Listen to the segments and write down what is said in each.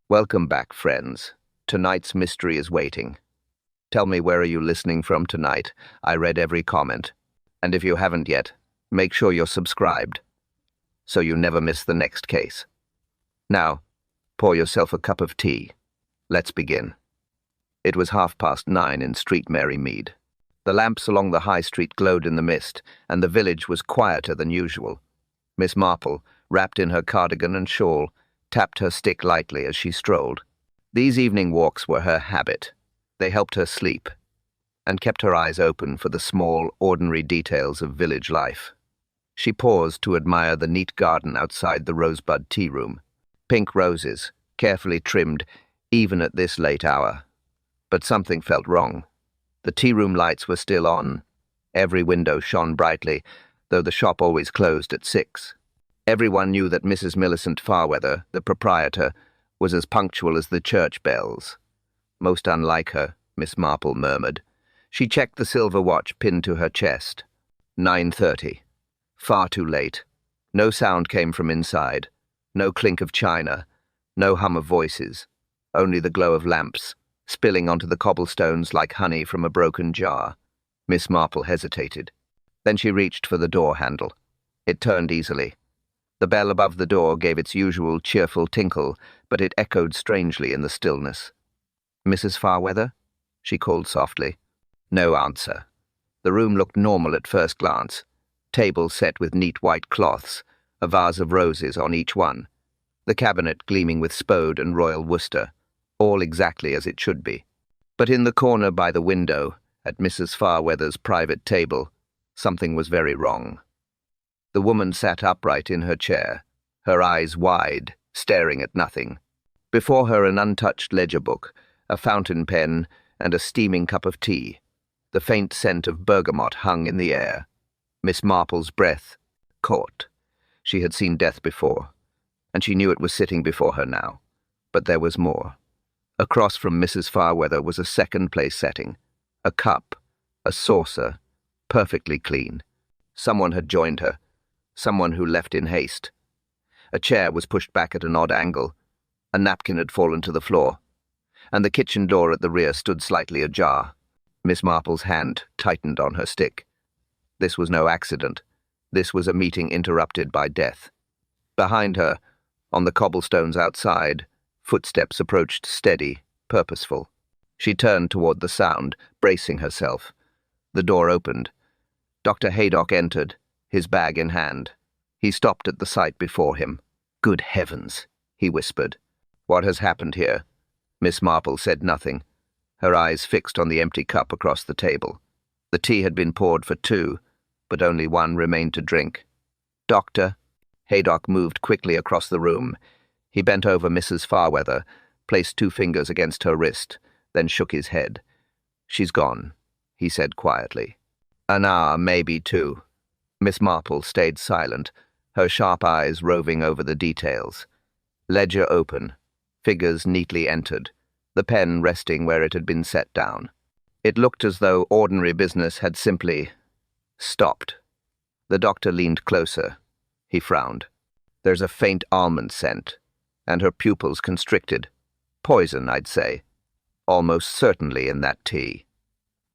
Welcome back, friends. Tonight's mystery is waiting. Tell me, where are you listening from tonight? I read every comment. And if you haven't yet, make sure you're subscribed so you never miss the next case. Now, pour yourself a cup of tea. Let's begin. It was 9:30 in Street Mary Mead. The lamps along the high street glowed in the mist, and the village was quieter than usual. Miss Marple, wrapped in her cardigan and shawl, tapped her stick lightly as she strolled. These evening walks were her habit. They helped her sleep and kept her eyes open for the small, ordinary details of village life. She paused to admire the neat garden outside the rosebud tea room. Pink roses, carefully trimmed, even at this late hour. But something felt wrong. The tea room lights were still on. Every window shone brightly, though the shop always closed at 6. Everyone knew that Mrs. Millicent Farweather, the proprietor, was as punctual as the church bells. Most unlike her, Miss Marple murmured. She checked the silver watch pinned to her chest. 9:30. Far too late. No sound came from inside. No clink of china. No hum of voices. Only the glow of lamps, spilling onto the cobblestones like honey from a broken jar. Miss Marple hesitated. Then she reached for the door handle. It turned easily. The bell above the door gave its usual cheerful tinkle, but it echoed strangely in the stillness. "Mrs. Farweather?" she called softly. No answer. The room looked normal at first glance. Table set with neat white cloths, a vase of roses on each one. The cabinet gleaming with Spode and Royal Worcester, all exactly as it should be. But in the corner by the window, at Mrs. Farweather's private table, something was very wrong. The woman sat upright in her chair, her eyes wide, staring at nothing. Before her an untouched ledger book, a fountain pen, and a steaming cup of tea. The faint scent of bergamot hung in the air. Miss Marple's breath caught. She had seen death before, and she knew it was sitting before her now. But there was more. Across from Mrs. Farweather was a second-place setting. A cup, a saucer, perfectly clean. Someone had joined her. Someone who left in haste. A chair was pushed back at an odd angle. A napkin had fallen to the floor, and the kitchen door at the rear stood slightly ajar. Miss Marple's hand tightened on her stick. This was no accident. This was a meeting interrupted by death. Behind her, on the cobblestones outside, footsteps approached steady, purposeful. She turned toward the sound, bracing herself. The door opened. Dr. Haydock entered, his bag in hand. He stopped at the sight before him. "Good heavens," he whispered. "What has happened here?" Miss Marple said nothing, her eyes fixed on the empty cup across the table. The tea had been poured for 2, but only one remained to drink. "Doctor?" Haydock moved quickly across the room. He bent over Mrs. Farweather, placed 2 fingers against her wrist, then shook his head. "She's gone," he said quietly. "An hour, maybe 2. Miss Marple stayed silent, her sharp eyes roving over the details. Ledger open, figures neatly entered, the pen resting where it had been set down. It looked as though ordinary business had simply stopped. The doctor leaned closer. He frowned. "There's a faint almond scent, and her pupils constricted. Poison, I'd say. Almost certainly in that tea."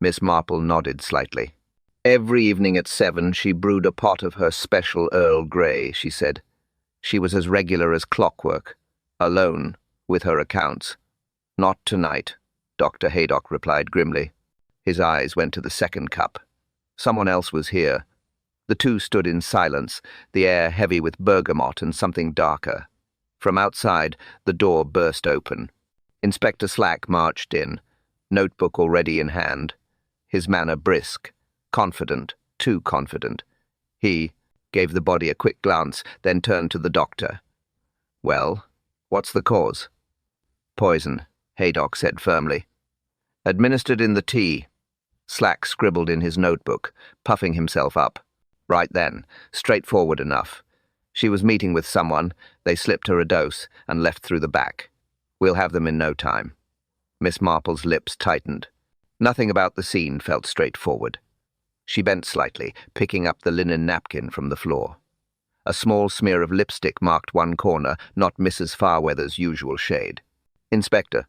Miss Marple nodded slightly. "Every evening at 7 she brewed a pot of her special Earl Grey," she said. "She was as regular as clockwork, alone, with her accounts." "Not tonight," Dr. Haydock replied grimly. His eyes went to the second cup. Someone else was here. The 2 stood in silence, the air heavy with bergamot and something darker. From outside, the door burst open. Inspector Slack marched in, notebook already in hand, his manner brisk, confident, too confident. He gave the body a quick glance, then turned to the doctor. "Well, what's the cause?" "Poison," Haydock said firmly. "Administered in the tea." Slack scribbled in his notebook, puffing himself up. "Right then, straightforward enough. She was meeting with someone, they slipped her a dose, and left through the back. We'll have them in no time." Miss Marple's lips tightened. Nothing about the scene felt straightforward. She bent slightly, picking up the linen napkin from the floor. A small smear of lipstick marked one corner, not Mrs. Farweather's usual shade. "Inspector,"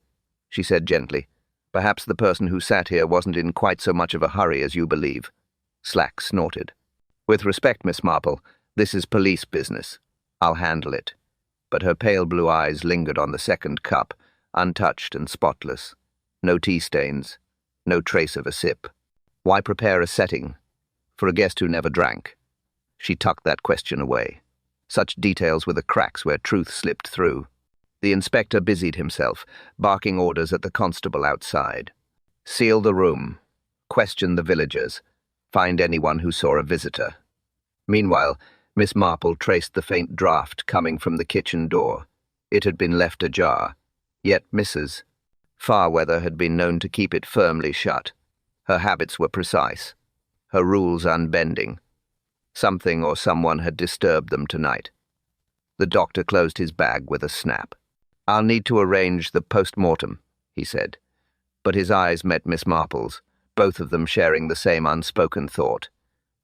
she said gently, "perhaps the person who sat here wasn't in quite so much of a hurry as you believe." Slack snorted. "With respect, Miss Marple, this is police business. I'll handle it." But her pale blue eyes lingered on the second cup, untouched and spotless. No tea stains, no trace of a sip. Why prepare a setting for a guest who never drank? She tucked that question away. Such details were the cracks where truth slipped through. The inspector busied himself, barking orders at the constable outside. "Seal the room. Question the villagers. Find anyone who saw a visitor." Meanwhile, Miss Marple traced the faint draught coming from the kitchen door. It had been left ajar, yet Mrs. Farweather had been known to keep it firmly shut. Her habits were precise, her rules unbending. Something or someone had disturbed them tonight. The doctor closed his bag with a snap. "I'll need to arrange the post-mortem," he said. But his eyes met Miss Marple's, both of them sharing the same unspoken thought.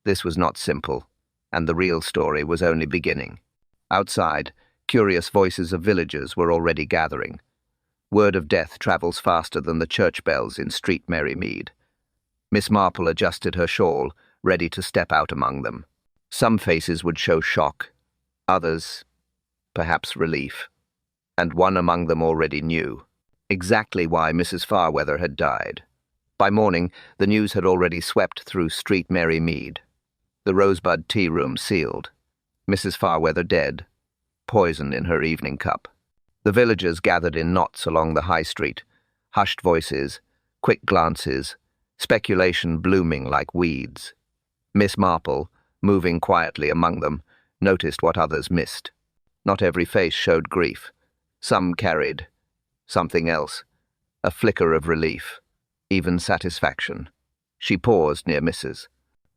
This was not simple, and the real story was only beginning. Outside, curious voices of villagers were already gathering. Word of death travels faster than the church bells in Street Mary Mead. Miss Marple adjusted her shawl, ready to step out among them. Some faces would show shock, others, perhaps relief. And one among them already knew exactly why Mrs. Farweather had died. By morning, the news had already swept through Street Mary Mead. The Rosebud tea room sealed. Mrs. Farweather dead, poison in her evening cup. The villagers gathered in knots along the high street, hushed voices, quick glances, speculation blooming like weeds. Miss Marple, moving quietly among them, noticed what others missed. Not every face showed grief. Some carried something else, a flicker of relief, even satisfaction. She paused near Mrs.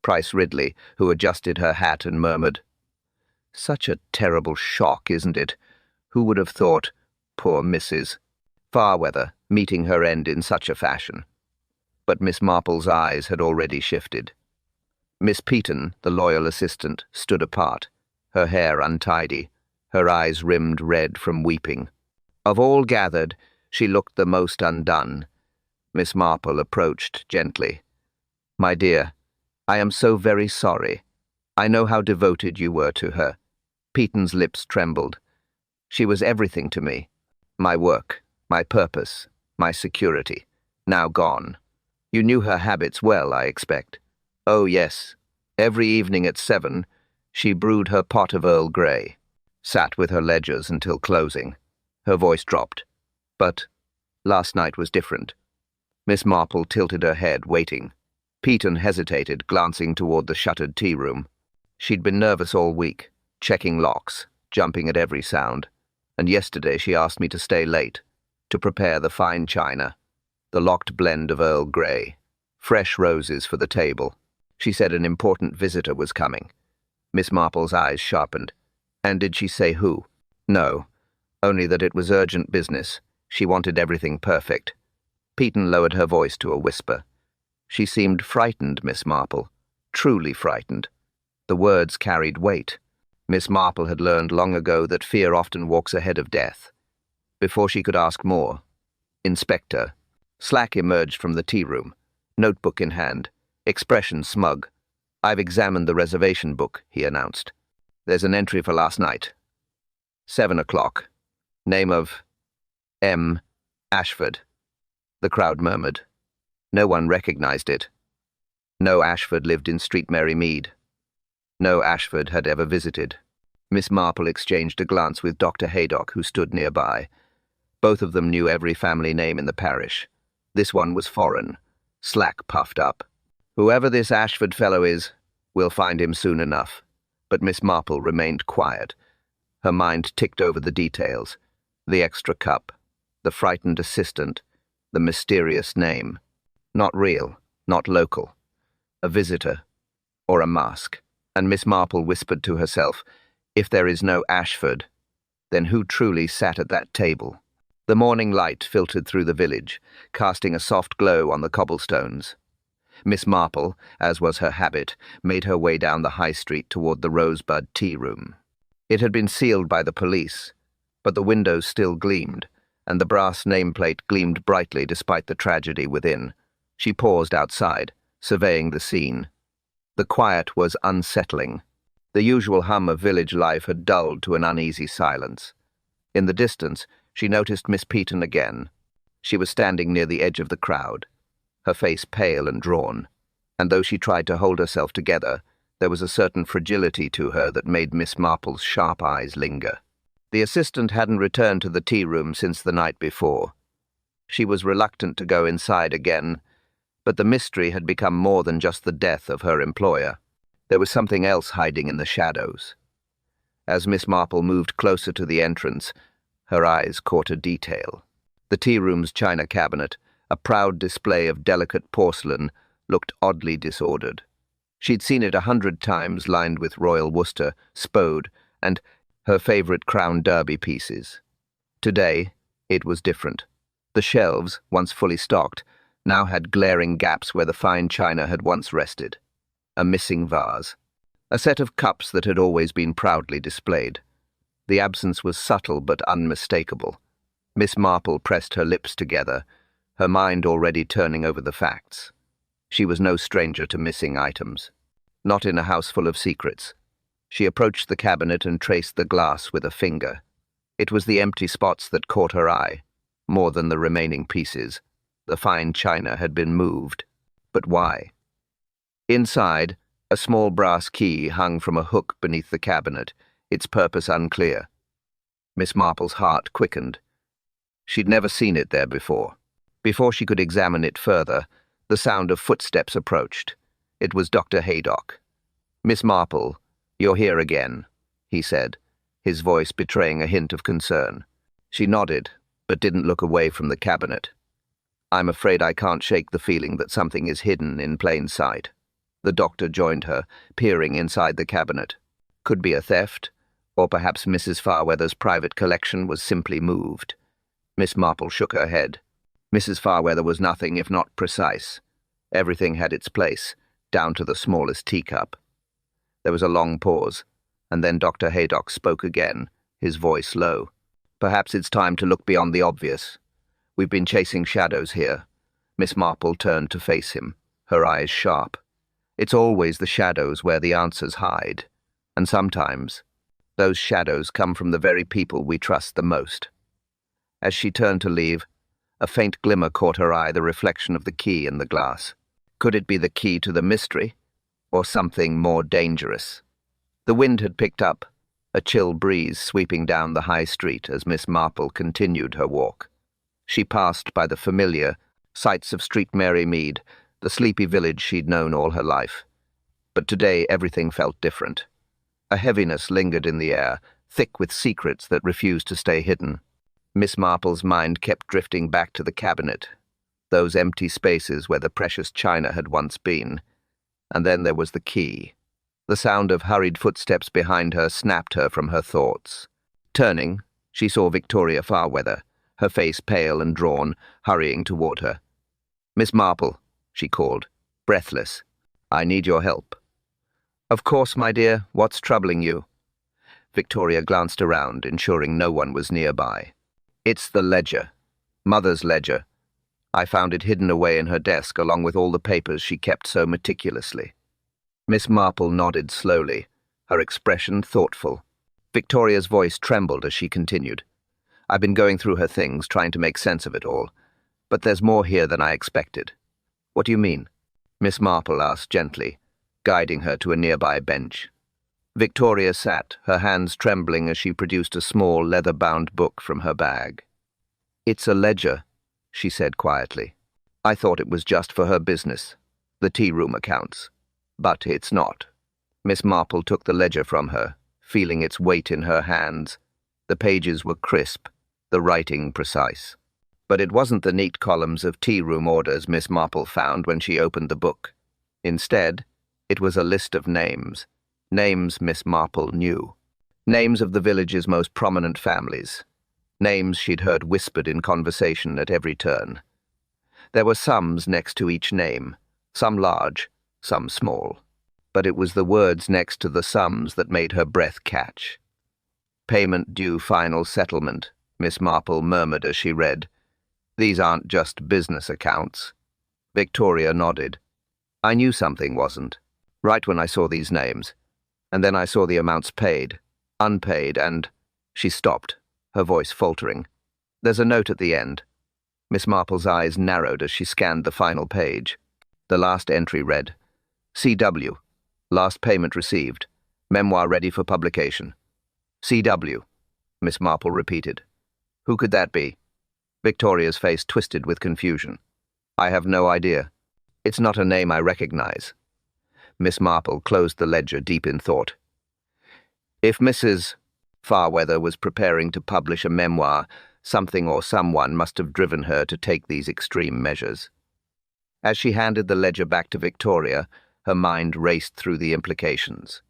Price Ridley, who adjusted her hat and murmured, "Such a terrible shock, isn't it? Who would have thought, poor Mrs. Farweather, meeting her end in such a fashion?" But Miss Marple's eyes had already shifted. Miss Peaton, the loyal assistant, stood apart, her hair untidy, her eyes rimmed red from weeping. Of all gathered, she looked the most undone. Miss Marple approached gently. "My dear, I am so very sorry. I know how devoted you were to her." Peaton's lips trembled. "She was everything to me. My work, my purpose, my security. Now gone. You knew her habits well, I expect." "Oh, yes. Every evening at 7, she brewed her pot of Earl Grey, sat with her ledgers until closing." Her voice dropped. "But last night was different." Miss Marple tilted her head, waiting. Peaton hesitated, glancing toward the shuttered tea room. She'd been nervous all week, checking locks, jumping at every sound. And yesterday she asked me to stay late, to prepare the fine china, the locked blend of Earl Grey, fresh roses for the table. She said an important visitor was coming. Miss Marple's eyes sharpened. "And did she say who?" "No, only that it was urgent business. She wanted everything perfect." Peaton lowered her voice to a whisper. She seemed frightened, Miss Marple, truly frightened. The words carried weight. Miss Marple had learned long ago that fear often walks ahead of death. Before she could ask more, Inspector Slack emerged from the tea room, notebook in hand, expression smug. "I've examined the reservation book," he announced. "There's an entry for last night. 7 o'clock. Name of M. Ashford." The crowd murmured. No one recognized it. No Ashford lived in Street Mary Mead. No Ashford had ever visited. Miss Marple exchanged a glance with Dr. Haydock, who stood nearby. Both of them knew every family name in the parish. This one was foreign. Slack puffed up. "Whoever this Ashford fellow is, we'll find him soon enough." But Miss Marple remained quiet. Her mind ticked over the details. The extra cup, the frightened assistant, the mysterious name. Not real, not local. A visitor, or a mask. And Miss Marple whispered to herself, if there is no Ashford, then who truly sat at that table? The morning light filtered through the village, casting a soft glow on the cobblestones. Miss Marple, as was her habit, made her way down the high street toward the Rosebud tea room. It had been sealed by the police, but the windows still gleamed, and the brass nameplate gleamed brightly despite the tragedy within. She paused outside, surveying the scene. The quiet was unsettling. The usual hum of village life had dulled to an uneasy silence. In the distance, she noticed Miss Peaton again. She was standing near the edge of the crowd, her face pale and drawn, and though she tried to hold herself together, there was a certain fragility to her that made Miss Marple's sharp eyes linger. The assistant hadn't returned to the tea room since the night before. She was reluctant to go inside again, but the mystery had become more than just the death of her employer. There was something else hiding in the shadows. As Miss Marple moved closer to the entrance, her eyes caught a detail. The tea room's china cabinet, a proud display of delicate porcelain, looked oddly disordered. She'd seen it 100 times lined with royal Worcester, Spode, and her favourite Crown Derby pieces. Today, it was different. The shelves, once fully stocked, now had glaring gaps where the fine china had once rested. A missing vase. A set of cups that had always been proudly displayed. The absence was subtle but unmistakable. Miss Marple pressed her lips together, her mind already turning over the facts. She was no stranger to missing items. Not in a house full of secrets. She approached the cabinet and traced the glass with a finger. It was the empty spots that caught her eye, more than the remaining pieces. The fine china had been moved. But why? Inside, a small brass key hung from a hook beneath the cabinet, its purpose unclear. Miss Marple's heart quickened. She'd never seen it there before. Before she could examine it further, the sound of footsteps approached. It was Dr. Haydock. "Miss Marple, you're here again," he said, his voice betraying a hint of concern. She nodded, but didn't look away from the cabinet. "I'm afraid I can't shake the feeling that something is hidden in plain sight." The doctor joined her, peering inside the cabinet. Could be a theft, or perhaps Mrs. Farweather's private collection was simply moved. Miss Marple shook her head. Mrs. Farweather was nothing if not precise. Everything had its place, down to the smallest teacup. There was a long pause, and then Dr. Haydock spoke again, his voice low. "Perhaps it's time to look beyond the obvious. We've been chasing shadows here." Miss Marple turned to face him, her eyes sharp. "It's always the shadows where the answers hide, and sometimes those shadows come from the very people we trust the most." As she turned to leave, a faint glimmer caught her eye, the reflection of the key in the glass. Could it be the key to the mystery, or something more dangerous? The wind had picked up, a chill breeze sweeping down the high street as Miss Marple continued her walk. She passed by the familiar sights of Street Mary Mead, the sleepy village she'd known all her life. But today everything felt different. A heaviness lingered in the air, thick with secrets that refused to stay hidden. Miss Marple's mind kept drifting back to the cabinet, those empty spaces where the precious china had once been. And then there was the key. The sound of hurried footsteps behind her snapped her from her thoughts. Turning, she saw Victoria Farweather, her face pale and drawn, hurrying toward her. "Miss Marple," she called, breathless. "I need your help." "Of course, my dear. What's troubling you?" Victoria glanced around, ensuring no one was nearby. "It's the ledger. Mother's ledger. I found it hidden away in her desk along with all the papers she kept so meticulously." Miss Marple nodded slowly, her expression thoughtful. Victoria's voice trembled as she continued. "I've been going through her things, trying to make sense of it all. But there's more here than I expected." "What do you mean?" Miss Marple asked gently, guiding her to a nearby bench. Victoria sat, her hands trembling as she produced a small leather-bound book from her bag. "It's a ledger," she said quietly. "I thought it was just for her business, the tea-room accounts. But it's not." Miss Marple took the ledger from her, feeling its weight in her hands. The pages were crisp, the writing precise. But it wasn't the neat columns of tea-room orders Miss Marple found when she opened the book. Instead, it was a list of names. Names Miss Marple knew. Names of the village's most prominent families. Names she'd heard whispered in conversation at every turn. There were sums next to each name, some large, some small. But it was the words next to the sums that made her breath catch. "Payment due, final settlement, Miss Marple murmured as she read. "These aren't just business accounts." Victoria nodded. "I knew something wasn't, right when I saw these names. And then I saw the amounts paid, unpaid, and—" She stopped, her voice faltering. "There's a note at the end." Miss Marple's eyes narrowed as she scanned the final page. The last entry read, "C.W. Last payment received. Memoir ready for publication." "C.W.," Miss Marple repeated. "Who could that be?" Victoria's face twisted with confusion. "I have no idea. It's not a name I recognize." Miss Marple closed the ledger deep in thought. If Mrs. Farweather was preparing to publish a memoir, something or someone must have driven her to take these extreme measures. As she handed the ledger back to Victoria, her mind raced through the implications.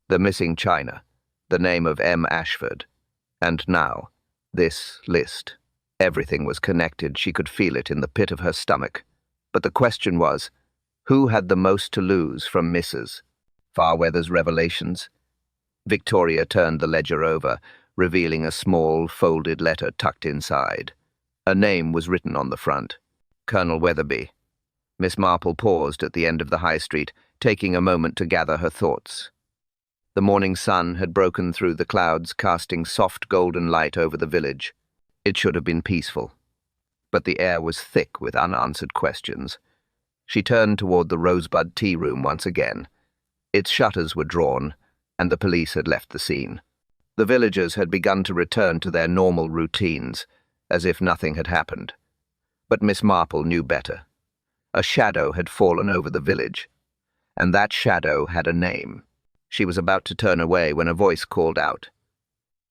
The missing china, the name of M. Ashford, and now, this list. Everything was connected. She could feel it in the pit of her stomach. But the question was, who had the most to lose from Mrs. Farweather's revelations? Victoria turned the ledger over, revealing a small, folded letter tucked inside. A name was written on the front, Colonel Weatherby. Miss Marple paused at the end of the high street, taking a moment to gather her thoughts. The morning sun had broken through the clouds, casting soft golden light over the village. It should have been peaceful, but the air was thick with unanswered questions. She turned toward the Rosebud tea room once again. Its shutters were drawn, and the police had left the scene. The villagers had begun to return to their normal routines, as if nothing had happened. But Miss Marple knew better. A shadow had fallen over the village, and that shadow had a name. She was about to turn away when a voice called out,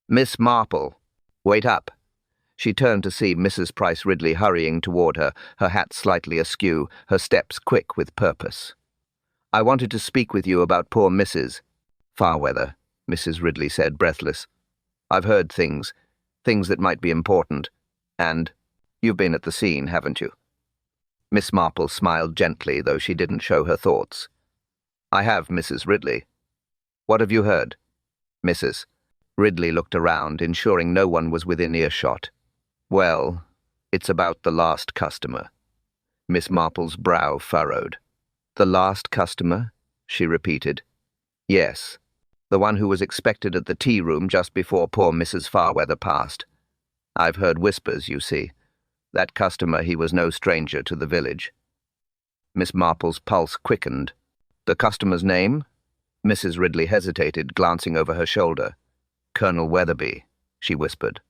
"Miss Marple, wait up." She turned to see Mrs. Price Ridley hurrying toward her, her hat slightly askew, her steps quick with purpose. "I wanted to speak with you about poor Mrs. Farweather," Mrs. Ridley said, breathless. "I've heard things that might be important, and you've been at the scene, haven't you?" Miss Marple smiled gently, though she didn't show her thoughts. "I have, Mrs. Ridley. What have you heard?" Mrs. Ridley looked around, ensuring no one was within earshot. "Well, it's about the last customer." Miss Marple's brow furrowed. "The last customer?" she repeated. "Yes, the one who was expected at the tea room just before poor Mrs. Farweather passed. I've heard whispers, you see. That customer, he was no stranger to the village." Miss Marple's pulse quickened. "The customer's name?" Mrs. Ridley hesitated, glancing over her shoulder. "Colonel Weatherby," she whispered.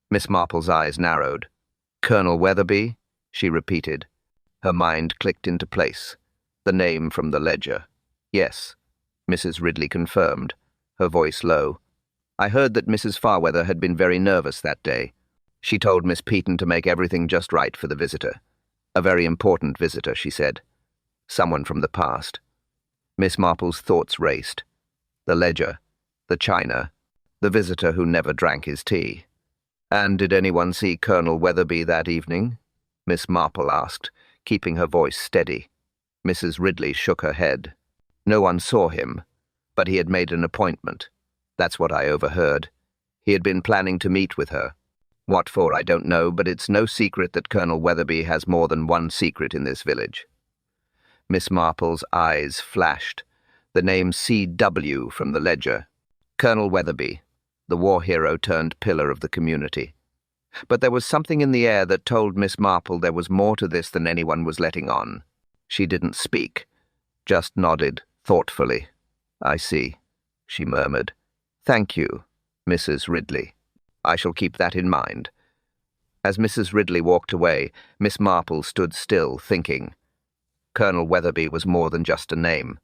Miss Marple's eyes narrowed. "Colonel Weatherby?" she repeated. Her mind clicked into place. The name from the ledger. "Yes," Mrs. Ridley confirmed, her voice low. "I heard that Mrs. Farweather had been very nervous that day. She told Miss Peaton to make everything just right for the visitor. A very important visitor, she said. Someone from the past." Miss Marple's thoughts raced. The ledger, the china, the visitor who never drank his tea. "And did anyone see Colonel Weatherby that evening?" Miss Marple asked, keeping her voice steady. Mrs. Ridley shook her head. "No one saw him, but he had made an appointment. That's what I overheard. He had been planning to meet with her. What for, I don't know, but it's no secret that Colonel Weatherby has more than one secret in this village." Miss Marple's eyes flashed. The name C.W. from the ledger. Colonel Weatherby, the war hero turned pillar of the community. But there was something in the air that told Miss Marple there was more to this than anyone was letting on. She didn't speak, just nodded thoughtfully. "I see," she murmured. "Thank you, Mrs. Ridley. I shall keep that in mind." As Mrs. Ridley walked away, Miss Marple stood still, thinking. Colonel Weatherby was more than just a name.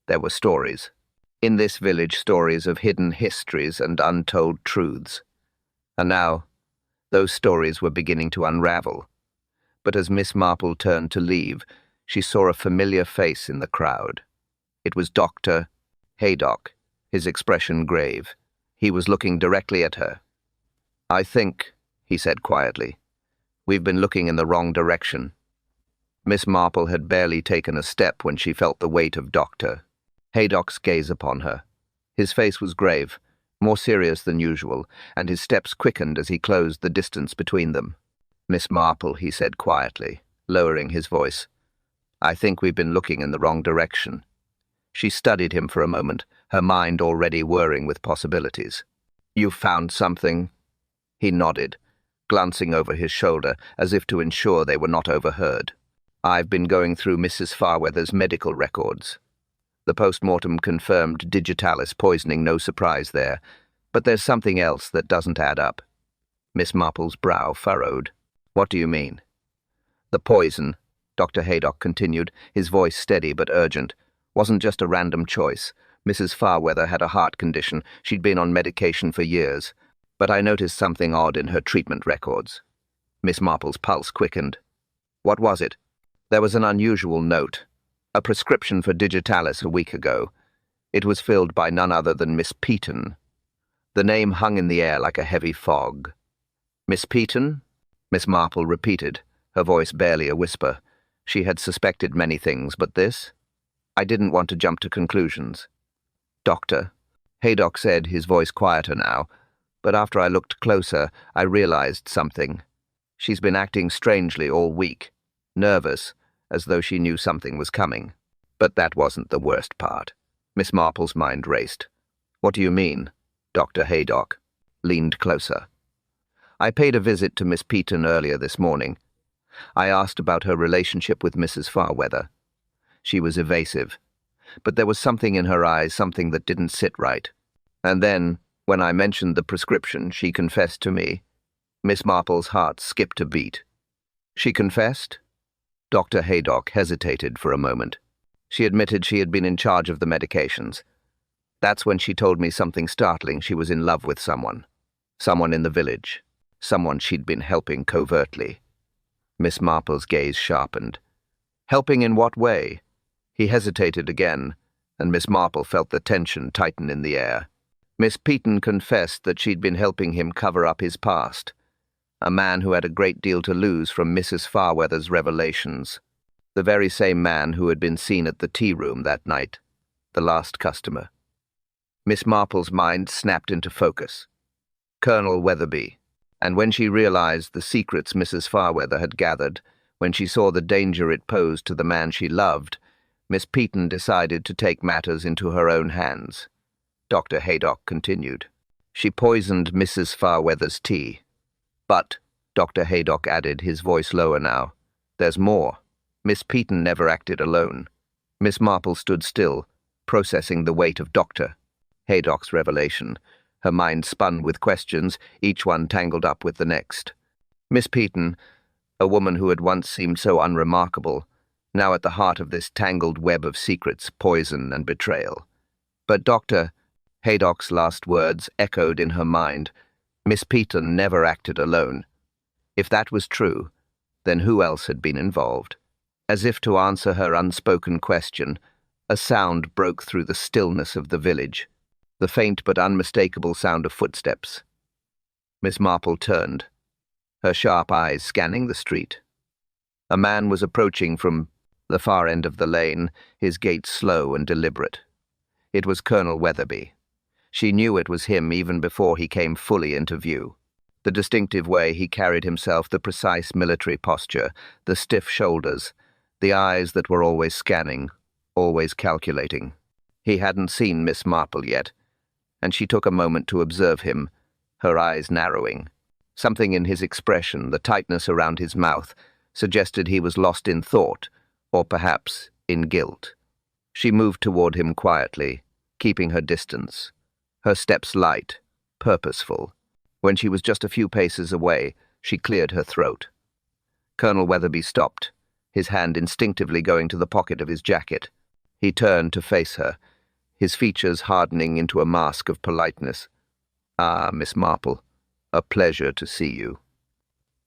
There were stories. In this village, stories of hidden histories and untold truths. And now, those stories were beginning to unravel. But as Miss Marple turned to leave, she saw a familiar face in the crowd. It was Dr. Haydock, his expression grave. He was looking directly at her. "I think," he said quietly, "we've been looking in the wrong direction." Miss Marple had barely taken a step when she felt the weight of Dr. Haydock's gaze upon her. His face was grave, more serious than usual, and his steps quickened as he closed the distance between them. "Miss Marple," he said quietly, lowering his voice, "I think we've been looking in the wrong direction." She studied him for a moment, her mind already whirring with possibilities. "You've found something?" He nodded, glancing over his shoulder as if to ensure they were not overheard. "I've been going through Mrs. Farweather's medical records. The post-mortem confirmed digitalis poisoning, no surprise there, but there's something else that doesn't add up." Miss Marple's brow furrowed. "What do you mean?" "The poison," Dr. Haydock continued, his voice steady but urgent, "wasn't just a random choice. Mrs. Farweather had a heart condition. She'd been on medication for years. But I noticed something odd in her treatment records." Miss Marple's pulse quickened. "What was it?" "There was an unusual note. A prescription for digitalis a week ago. It was filled by none other than Miss Peaton." The name hung in the air like a heavy fog. "Miss Peaton?" Miss Marple repeated, her voice barely a whisper. She had suspected many things, but this? "I didn't want to jump to conclusions." "Doctor," Haydock said, his voice quieter now, "but after I looked closer, I realized something. She's been acting strangely all week, nervous, as though she knew something was coming." But that wasn't the worst part. Miss Marple's mind raced. "What do you mean?" Dr. Haydock leaned closer. "I paid a visit to Miss Peaton earlier this morning. I asked about her relationship with Mrs. Farweather. She was evasive, but there was something in her eyes, something that didn't sit right. And then, when I mentioned the prescription, she confessed to me." Miss Marple's heart skipped a beat. "She confessed?" Dr. Haydock hesitated for a moment. "She admitted she had been in charge of the medications. That's when she told me something startling. She was in love with someone. Someone in the village. Someone she'd been helping covertly." Miss Marple's gaze sharpened. "Helping in what way?" He hesitated again, and Miss Marple felt the tension tighten in the air. "Miss Peaton confessed that she'd been helping him cover up his past. A man who had a great deal to lose from Mrs. Farweather's revelations. The very same man who had been seen at the tea-room that night. The last customer." Miss Marple's mind snapped into focus. Colonel Weatherby. And when she realized the secrets Mrs. Farweather had gathered, when she saw the danger it posed to the man she loved, Miss Peaton decided to take matters into her own hands. Dr. Haydock continued. "She poisoned Mrs. Farweather's tea. But," Dr. Haydock added, his voice lower now, "there's more. Miss Peaton never acted alone." Miss Marple stood still, processing the weight of Dr. Haydock's revelation. Her mind spun with questions, each one tangled up with the next. Miss Peaton, a woman who had once seemed so unremarkable, now at the heart of this tangled web of secrets, poison, and betrayal. But Dr. Haydock's last words echoed in her mind. Miss Peaton never acted alone. If that was true, then who else had been involved? As if to answer her unspoken question, a sound broke through the stillness of the village. The faint but unmistakable sound of footsteps. Miss Marple turned, her sharp eyes scanning the street. A man was approaching from the far end of the lane, his gait slow and deliberate. It was Colonel Weatherby. She knew it was him even before he came fully into view. The distinctive way he carried himself, the precise military posture, the stiff shoulders, the eyes that were always scanning, always calculating. He hadn't seen Miss Marple yet, and she took a moment to observe him, her eyes narrowing. Something in his expression, the tightness around his mouth, suggested he was lost in thought, or perhaps in guilt. She moved toward him quietly, keeping her distance, her steps light, purposeful. When she was just a few paces away, she cleared her throat. Colonel Weatherby stopped, his hand instinctively going to the pocket of his jacket. He turned to face her, his features hardening into a mask of politeness. "Ah, Miss Marple, a pleasure to see you."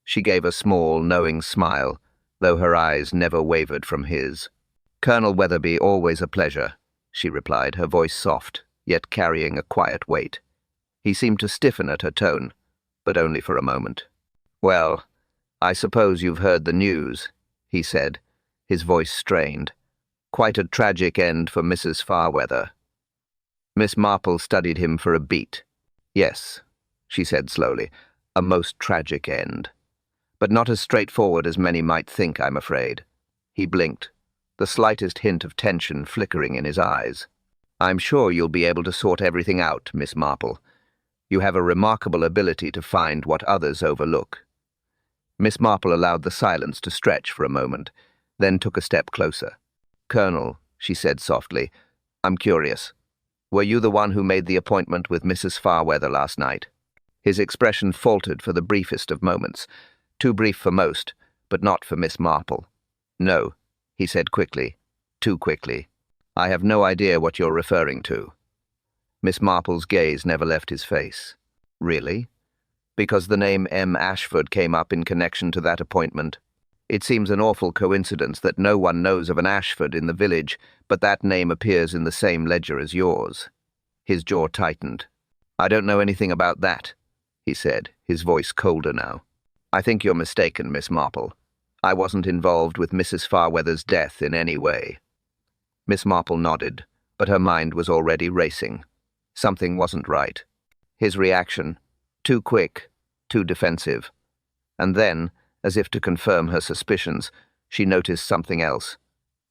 She gave a small, knowing smile, though her eyes never wavered from his. "Colonel Weatherby, always a pleasure," she replied, her voice soft, yet carrying a quiet weight. He seemed to stiffen at her tone, but only for a moment. "Well, I suppose you've heard the news," he said, his voice strained. "Quite a tragic end for Mrs. Farweather." Miss Marple studied him for a beat, Yes, she said slowly, a most tragic end. But not as straightforward as many might think, I'm afraid. He blinked, the slightest hint of tension flickering in his eyes. I'm sure you'll be able to sort everything out, Miss Marple. You have a remarkable ability to find what others overlook. Miss Marple allowed the silence to stretch for a moment, then took a step closer. Colonel, she said softly, I'm curious. Were you the one who made the appointment with Mrs. Farweather last night? His expression faltered for the briefest of moments, too brief for most, but not for Miss Marple. No, he said quickly, too quickly. I have no idea what you're referring to. Miss Marple's gaze never left his face. Really? Because the name M. Ashford came up in connection to that appointment. It seems an awful coincidence that no one knows of an Ashford in the village, but that name appears in the same ledger as yours. His jaw tightened. I don't know anything about that, he said, his voice colder now. I think you're mistaken, Miss Marple. I wasn't involved with Mrs. Farweather's death in any way. Miss Marple nodded, but her mind was already racing. Something wasn't right. His reaction, too quick, too defensive. And then, as if to confirm her suspicions, she noticed something else.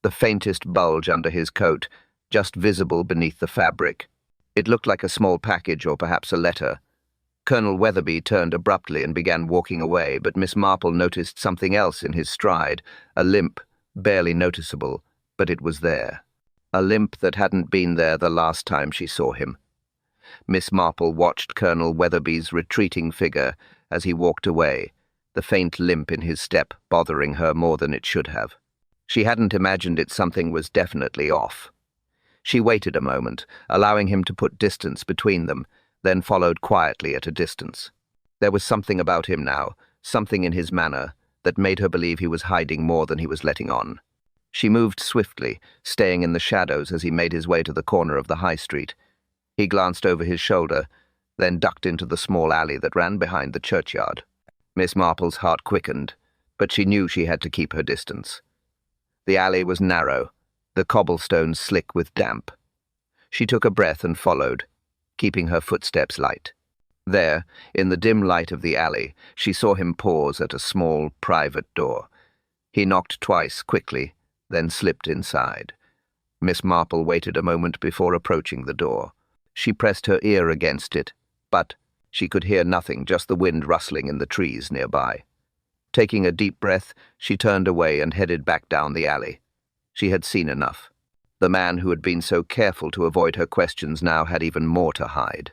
The faintest bulge under his coat, just visible beneath the fabric. It looked like a small package or perhaps a letter. Colonel Weatherby turned abruptly and began walking away, but Miss Marple noticed something else in his stride, a limp, barely noticeable, but it was there. A limp that hadn't been there the last time she saw him. Miss Marple watched Colonel Weatherby's retreating figure as he walked away, the faint limp in his step bothering her more than it should have. She hadn't imagined something was definitely off. She waited a moment, allowing him to put distance between them, then followed quietly at a distance. There was something about him now, something in his manner, that made her believe he was hiding more than he was letting on. She moved swiftly, staying in the shadows as he made his way to the corner of the high street. He glanced over his shoulder, then ducked into the small alley that ran behind the churchyard. Miss Marple's heart quickened, but she knew she had to keep her distance. The alley was narrow, the cobblestones slick with damp. She took a breath and followed, keeping her footsteps light. There, in the dim light of the alley, she saw him pause at a small, private door. He knocked twice, quickly, then slipped inside. Miss Marple waited a moment before approaching the door. She pressed her ear against it, but she could hear nothing, just the wind rustling in the trees nearby. Taking a deep breath, she turned away and headed back down the alley. She had seen enough. The man who had been so careful to avoid her questions now had even more to hide.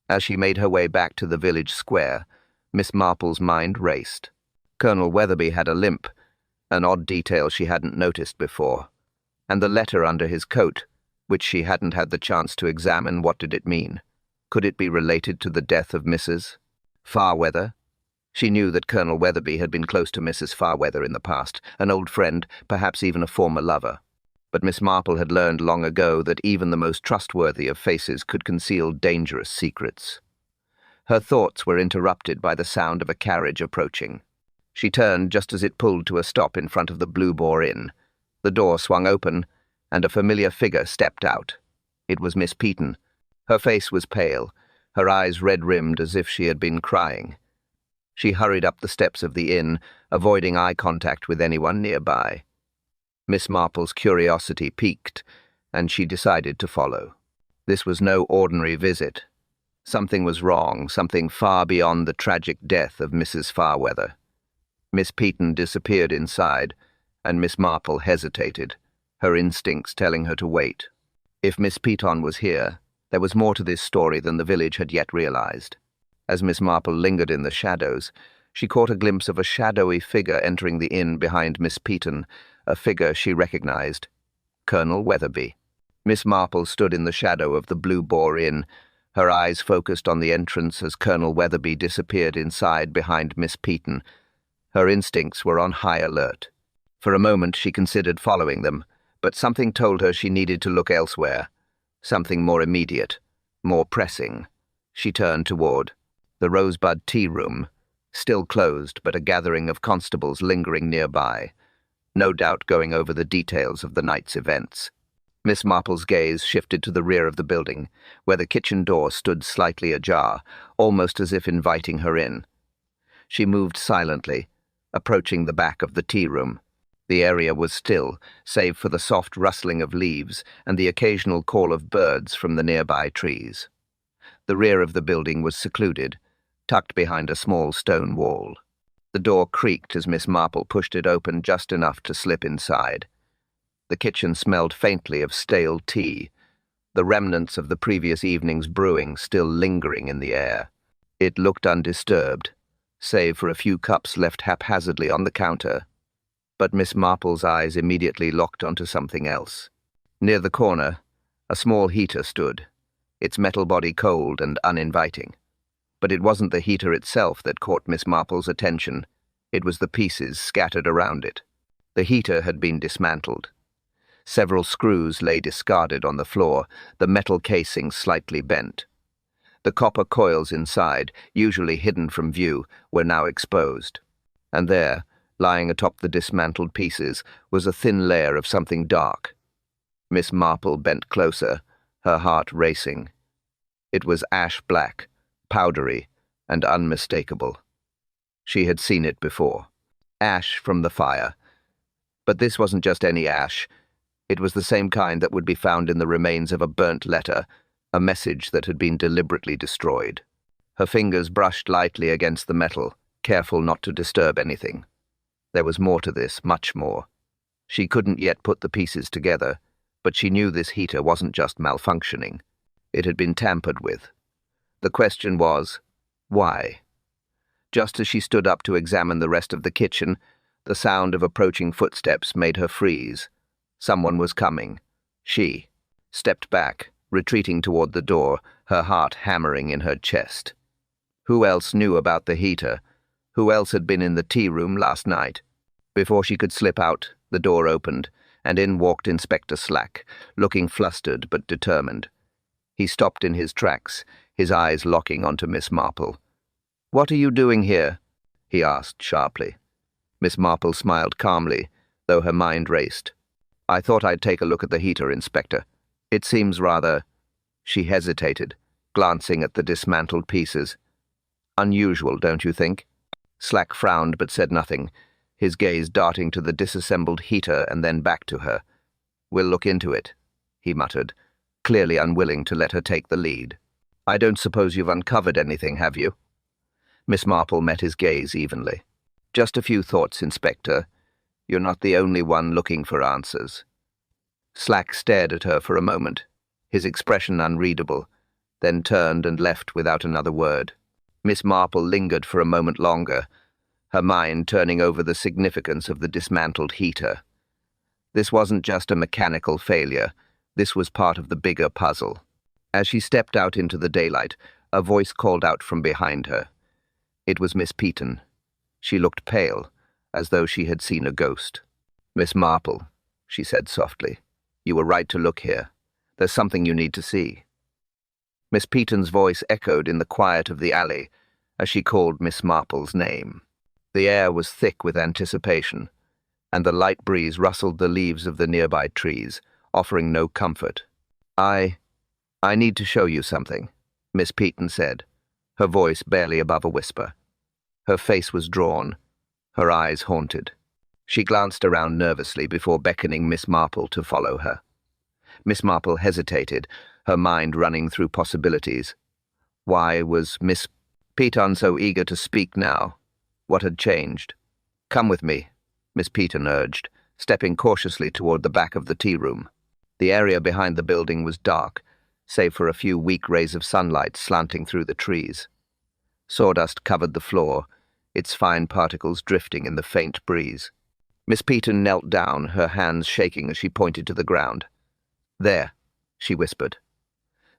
As she made her way back to the village square, Miss Marple's mind raced. Colonel Weatherby had a limp, an odd detail she hadn't noticed before. And the letter under his coat, which she hadn't had the chance to examine, what did it mean? Could it be related to the death of Mrs. Farweather? She knew that Colonel Weatherby had been close to Mrs. Farweather in the past, an old friend, perhaps even a former lover. But Miss Marple had learned long ago that even the most trustworthy of faces could conceal dangerous secrets. Her thoughts were interrupted by the sound of a carriage approaching. She turned just as it pulled to a stop in front of the Blue Boar Inn. The door swung open, and a familiar figure stepped out. It was Miss Peaton. Her face was pale, her eyes red-rimmed as if she had been crying. She hurried up the steps of the inn, avoiding eye contact with anyone nearby. Miss Marple's curiosity piqued, and she decided to follow. This was no ordinary visit. Something was wrong, something far beyond the tragic death of Mrs. Farweather. Miss Peaton disappeared inside, and Miss Marple hesitated, her instincts telling her to wait. If Miss Peaton was here, there was more to this story than the village had yet realized. As Miss Marple lingered in the shadows, she caught a glimpse of a shadowy figure entering the inn behind Miss Peaton, a figure she recognized. Colonel Weatherby. Miss Marple stood in the shadow of the Blue Boar Inn, her eyes focused on the entrance as Colonel Weatherby disappeared inside behind Miss Peaton. Her instincts were on high alert. For a moment she considered following them, but something told her she needed to look elsewhere. Something more immediate, more pressing. She turned toward the Rosebud Tea Room, still closed, but a gathering of constables lingering nearby, no doubt going over the details of the night's events. Miss Marple's gaze shifted to the rear of the building, where the kitchen door stood slightly ajar, almost as if inviting her in. She moved silently, approaching the back of the tea room. The area was still, save for the soft rustling of leaves and the occasional call of birds from the nearby trees. The rear of the building was secluded, tucked behind a small stone wall. The door creaked as Miss Marple pushed it open just enough to slip inside. The kitchen smelled faintly of stale tea, the remnants of the previous evening's brewing still lingering in the air. It looked undisturbed, save for a few cups left haphazardly on the counter. But Miss Marple's eyes immediately locked onto something else. Near the corner, a small heater stood, its metal body cold and uninviting. But it wasn't the heater itself that caught Miss Marple's attention. It was the pieces scattered around it. The heater had been dismantled. Several screws lay discarded on the floor, the metal casing slightly bent. The copper coils inside, usually hidden from view, were now exposed. And there, lying atop the dismantled pieces, was a thin layer of something dark. Miss Marple bent closer, her heart racing. It was ash-black, powdery, and unmistakable. She had seen it before. Ash from the fire. But this wasn't just any ash. It was the same kind that would be found in the remains of a burnt letter, a message that had been deliberately destroyed. Her fingers brushed lightly against the metal, careful not to disturb anything. There was more to this, much more. She couldn't yet put the pieces together, but she knew this heater wasn't just malfunctioning. It had been tampered with. The question was, why? Just as she stood up to examine the rest of the kitchen, the sound of approaching footsteps made her freeze. Someone was coming. She stepped back, retreating toward the door, her heart hammering in her chest. Who else knew about the heater? Who else had been in the tea room last night? Before she could slip out, the door opened, and in walked Inspector Slack, looking flustered but determined. He stopped in his tracks, his eyes locking onto Miss Marple. "What are you doing here?" he asked sharply. Miss Marple smiled calmly, though her mind raced. "I thought I'd take a look at the heater, Inspector. It seems rather—" She hesitated, glancing at the dismantled pieces. "Unusual, don't you think?" Slack frowned but said nothing, his gaze darting to the disassembled heater and then back to her. "We'll look into it," he muttered, clearly unwilling to let her take the lead. "I don't suppose you've uncovered anything, have you?" Miss Marple met his gaze evenly. "Just a few thoughts, Inspector. You're not the only one looking for answers." Slack stared at her for a moment, his expression unreadable, then turned and left without another word. Miss Marple lingered for a moment longer, her mind turning over the significance of the dismantled heater. This wasn't just a mechanical failure. This was part of the bigger puzzle. As she stepped out into the daylight, a voice called out from behind her. It was Miss Peaton. She looked pale, as though she had seen a ghost. "Miss Marple," she said softly, "you were right to look here. There's something you need to see." Miss Peaton's voice echoed in the quiet of the alley as she called Miss Marple's name. The air was thick with anticipation, and the light breeze rustled the leaves of the nearby trees, offering no comfort. I need to show you something," Miss Peaton said, her voice barely above a whisper. Her face was drawn, her eyes haunted. She glanced around nervously before beckoning Miss Marple to follow her. Miss Marple hesitated, her mind running through possibilities. Why was Miss Peaton so eager to speak now? What had changed? "Come with me," Miss Peaton urged, stepping cautiously toward the back of the tea room. The area behind the building was dark, save for a few weak rays of sunlight slanting through the trees. Sawdust covered the floor, its fine particles drifting in the faint breeze. Miss Peaton knelt down, her hands shaking as she pointed to the ground. "There," she whispered.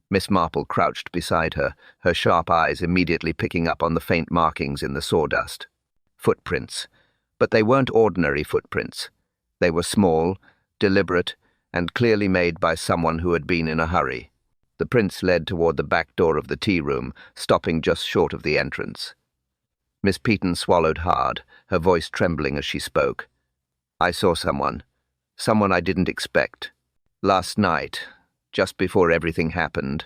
Miss Marple crouched beside her, her sharp eyes immediately picking up on the faint markings in the sawdust. Footprints. But they weren't ordinary footprints. They were small, deliberate, and clearly made by someone who had been in a hurry. The prints led toward the back door of the tea room, stopping just short of the entrance. Miss Peaton swallowed hard, her voice trembling as she spoke. "I saw someone I didn't expect." Last night, just before everything happened.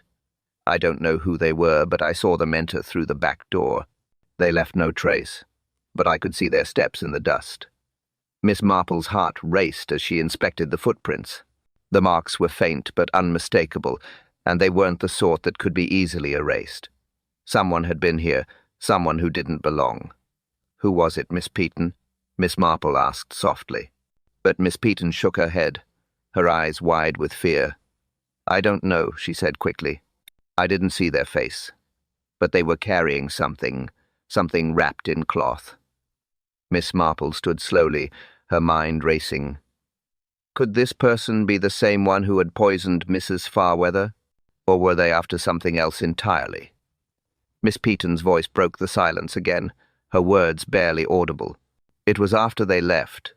I don't know who they were, but I saw them enter through the back door. They left no trace, but I could see their steps in the dust. Miss Marple's heart raced as she inspected the footprints. The marks were faint but unmistakable, and they weren't the sort that could be easily erased. Someone had been here, someone who didn't belong. Who was it, Miss Peaton? Miss Marple asked softly. But Miss Peaton shook her head, her eyes wide with fear. I don't know, she said quickly. I didn't see their face, but they were carrying something wrapped in cloth. Miss Marple stood slowly, her mind racing. Could this person be the same one who had poisoned Mrs. Farweather, or were they after something else entirely? Miss Peaton's voice broke the silence again, her words barely audible. It was after they left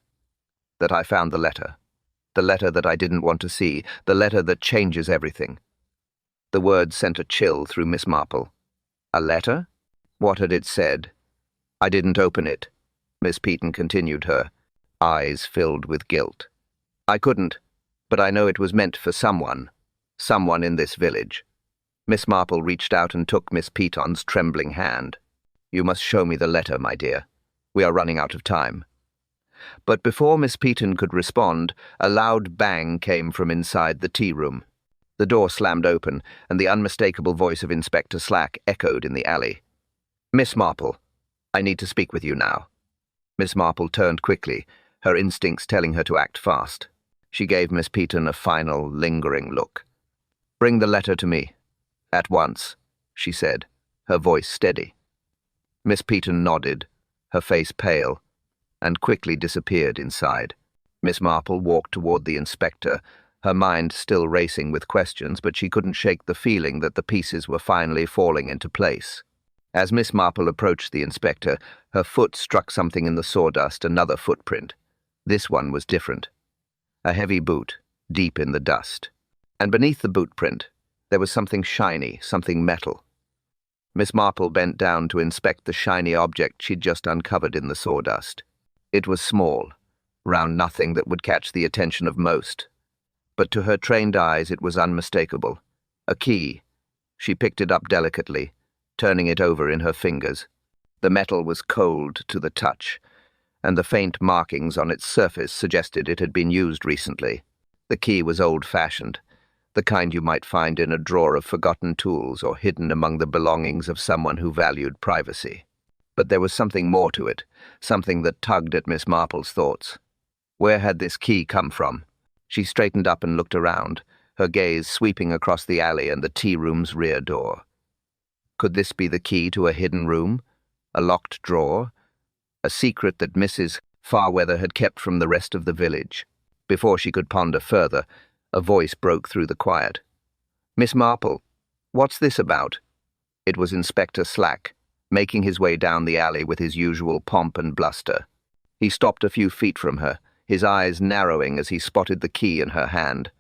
that I found the letter that I didn't want to see, the letter that changes everything. The words sent a chill through Miss Marple. A letter? What had it said? I didn't open it, Miss Peaton continued, her eyes filled with guilt. I couldn't, but I know it was meant for someone in this village. Miss Marple reached out and took Miss Peaton's trembling hand. You must show me the letter, my dear. We are running out of time. But before Miss Peaton could respond, a loud bang came from inside the tea room. The door slammed open, and the unmistakable voice of Inspector Slack echoed in the alley. Miss Marple, I need to speak with you now. Miss Marple turned quickly, her instincts telling her to act fast. She gave Miss Peaton a final, lingering look. Bring the letter to me. At once, she said, her voice steady. Miss Peaton nodded, her face pale, and quickly disappeared inside. Miss Marple walked toward the inspector, her mind still racing with questions, but she couldn't shake the feeling that the pieces were finally falling into place. As Miss Marple approached the inspector, her foot struck something in the sawdust, another footprint. This one was different. A heavy boot, deep in the dust. And beneath the boot print, there was something shiny, something metal. Miss Marple bent down to inspect the shiny object she'd just uncovered in the sawdust. It was small, round nothing that would catch the attention of most. But to her trained eyes it was unmistakable. A key. She picked it up delicately, turning it over in her fingers. The metal was cold to the touch, and the faint markings on its surface suggested it had been used recently. The key was old-fashioned, the kind you might find in a drawer of forgotten tools or hidden among the belongings of someone who valued privacy. But there was something more to it, something that tugged at Miss Marple's thoughts. Where had this key come from? She straightened up and looked around, her gaze sweeping across the alley and the tea room's rear door. Could this be the key to a hidden room? A locked drawer? A secret that Mrs. Farweather had kept from the rest of the village? Before she could ponder further, a voice broke through the quiet. Miss Marple, what's this about? It was Inspector Slack, making his way down the alley with his usual pomp and bluster. He stopped a few feet from her, his eyes narrowing as he spotted the key in her hand.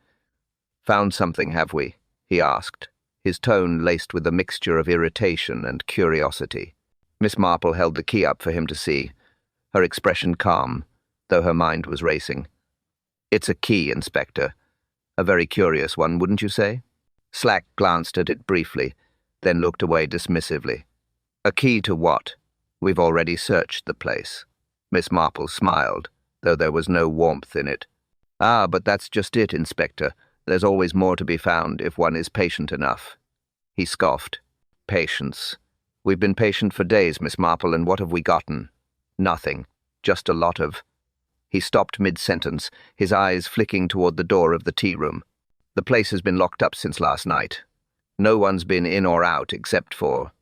Found something, have we? He asked, his tone laced with a mixture of irritation and curiosity. Miss Marple held the key up for him to see, her expression calm, though her mind was racing. It's a key, Inspector. A very curious one, wouldn't you say? Slack glanced at it briefly, then looked away dismissively. A key to what? We've already searched the place. Miss Marple smiled, though there was no warmth in it. Ah, but that's just it, Inspector. There's always more to be found if one is patient enough. He scoffed. Patience. We've been patient for days, Miss Marple, and what have we gotten? Nothing. Just a lot of... He stopped mid-sentence, his eyes flicking toward the door of the tea room. The place has been locked up since last night. No one's been in or out except for...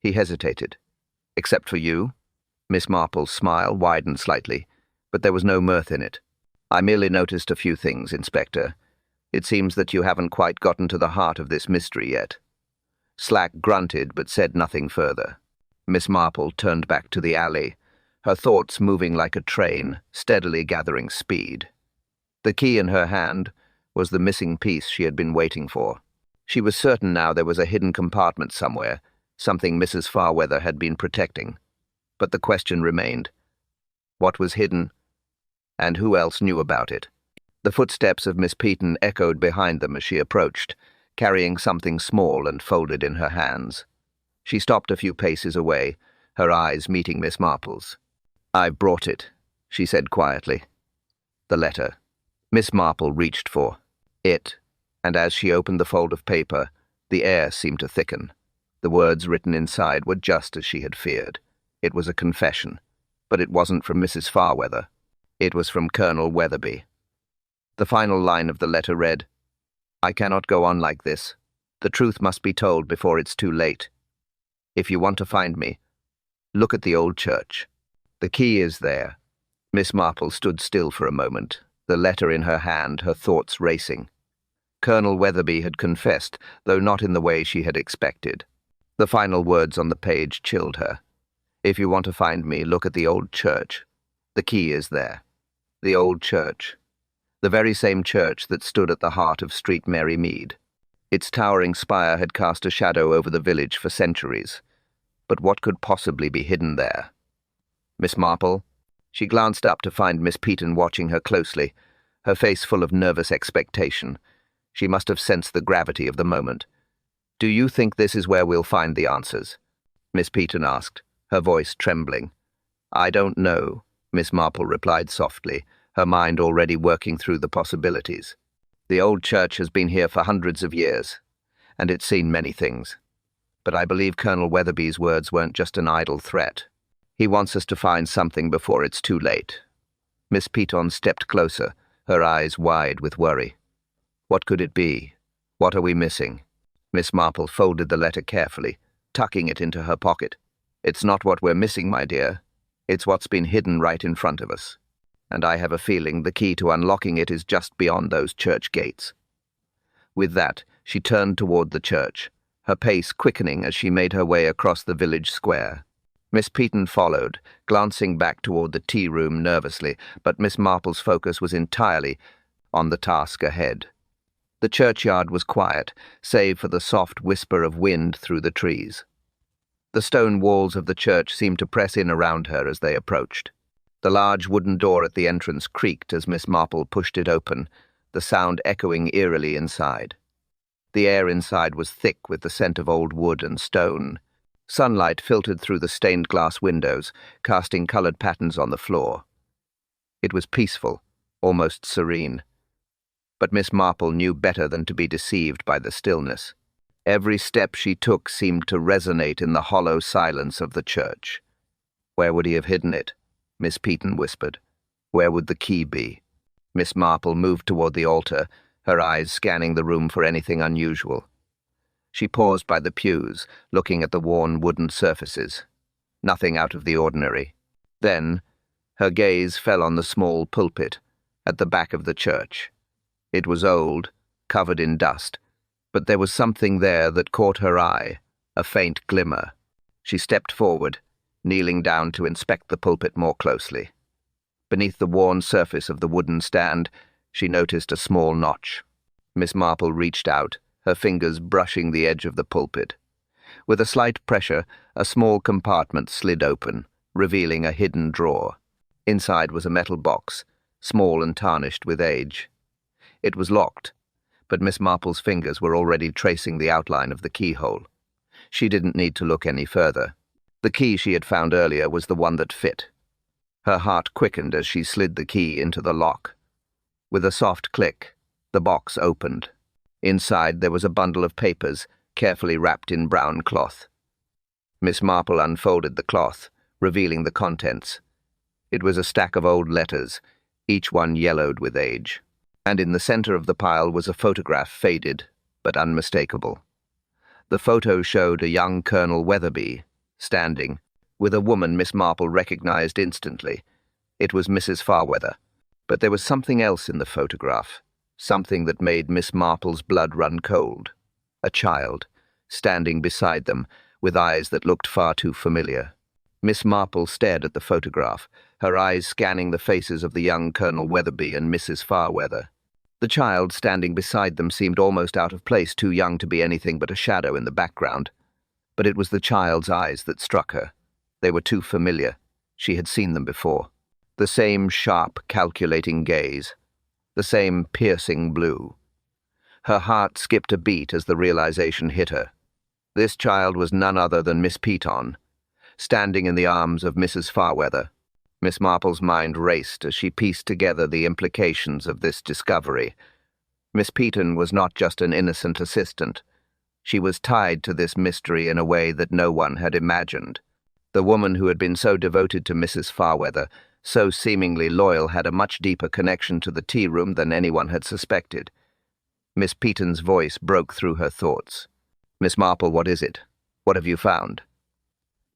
He hesitated. Except for you? Miss Marple's smile widened slightly, but there was no mirth in it. I merely noticed a few things, Inspector. It seems that you haven't quite gotten to the heart of this mystery yet. Slack grunted but said nothing further. Miss Marple turned back to the alley, her thoughts moving like a train, steadily gathering speed. The key in her hand was the missing piece she had been waiting for. She was certain now there was a hidden compartment somewhere, something Mrs. Farweather had been protecting. But the question remained. What was hidden? And who else knew about it? The footsteps of Miss Peaton echoed behind them as she approached, carrying something small and folded in her hands. She stopped a few paces away, her eyes meeting Miss Marple's. "I've brought it," she said quietly. The letter. Miss Marple reached for it, and as she opened the fold of paper, the air seemed to thicken. The words written inside were just as she had feared. It was a confession, but it wasn't from Mrs. Farweather. It was from Colonel Weatherby. The final line of the letter read, "I cannot go on like this. The truth must be told before it's too late. If you want to find me, look at the old church. The key is there." Miss Marple stood still for a moment, the letter in her hand, her thoughts racing. Colonel Weatherby had confessed, though not in the way she had expected. The final words on the page chilled her. "If you want to find me, look at the old church. The key is there." The old church. The very same church that stood at the heart of Street Mary Mead. Its towering spire had cast a shadow over the village for centuries. But what could possibly be hidden there? "Miss Marple?" She glanced up to find Miss Peaton watching her closely, her face full of nervous expectation. She must have sensed the gravity of the moment. "Do you think this is where we'll find the answers?" Miss Peaton asked, her voice trembling. "I don't know," Miss Marple replied softly, her mind already working through the possibilities. "The old church has been here for hundreds of years, and it's seen many things. But I believe Colonel Weatherby's words weren't just an idle threat. He wants us to find something before it's too late." Miss Peaton stepped closer, her eyes wide with worry. "What could it be? What are we missing?" Miss Marple folded the letter carefully, tucking it into her pocket. "It's not what we're missing, my dear. It's what's been hidden right in front of us. And I have a feeling the key to unlocking it is just beyond those church gates." With that, she turned toward the church, her pace quickening as she made her way across the village square. Miss Peaton followed, glancing back toward the tea-room nervously, but Miss Marple's focus was entirely on the task ahead. The churchyard was quiet, save for the soft whisper of wind through the trees. The stone walls of the church seemed to press in around her as they approached. The large wooden door at the entrance creaked as Miss Marple pushed it open, the sound echoing eerily inside. The air inside was thick with the scent of old wood and stone. Sunlight filtered through the stained glass windows, casting colored patterns on the floor. It was peaceful, almost serene. But Miss Marple knew better than to be deceived by the stillness. Every step she took seemed to resonate in the hollow silence of the church. "Where would he have hidden it?" Miss Peaton whispered. "Where would the key be?" Miss Marple moved toward the altar, her eyes scanning the room for anything unusual. She paused by the pews, looking at the worn wooden surfaces. Nothing out of the ordinary. Then, her gaze fell on the small pulpit at the back of the church. It was old, covered in dust, but there was something there that caught her eye, a faint glimmer. She stepped forward, kneeling down to inspect the pulpit more closely. Beneath the worn surface of the wooden stand, she noticed a small notch. Miss Marple reached out, her fingers brushing the edge of the pulpit. With a slight pressure, a small compartment slid open, revealing a hidden drawer. Inside was a metal box, small and tarnished with age. It was locked, but Miss Marple's fingers were already tracing the outline of the keyhole. She didn't need to look any further. The key she had found earlier was the one that fit. Her heart quickened as she slid the key into the lock. With a soft click, the box opened. Inside there was a bundle of papers, carefully wrapped in brown cloth. Miss Marple unfolded the cloth, revealing the contents. It was a stack of old letters, each one yellowed with age. And in the center of the pile was a photograph, faded but unmistakable. The photo showed a young Colonel Weatherby, standing, with a woman Miss Marple recognized instantly. It was Mrs. Farweather. But there was something else in the photograph, something that made Miss Marple's blood run cold. A child, standing beside them, with eyes that looked far too familiar. Miss Marple stared at the photograph, her eyes scanning the faces of the young Colonel Weatherby and Mrs. Farweather. The child standing beside them seemed almost out of place, too young to be anything but a shadow in the background. But it was the child's eyes that struck her. They were too familiar. She had seen them before. The same sharp, calculating gaze. the same piercing blue. Her heart skipped a beat as the realization hit her. This child was none other than Miss Peaton, standing in the arms of Mrs. Farweather. Miss Marple's mind raced as she pieced together the implications of this discovery. Miss Peaton was not just an innocent assistant. She was tied to this mystery in a way that no one had imagined. The woman who had been so devoted to Mrs. Farweather, so seemingly loyal, had a much deeper connection to the tea-room than anyone had suspected. Miss Peaton's voice broke through her thoughts. "Miss Marple, what is it? What have you found?"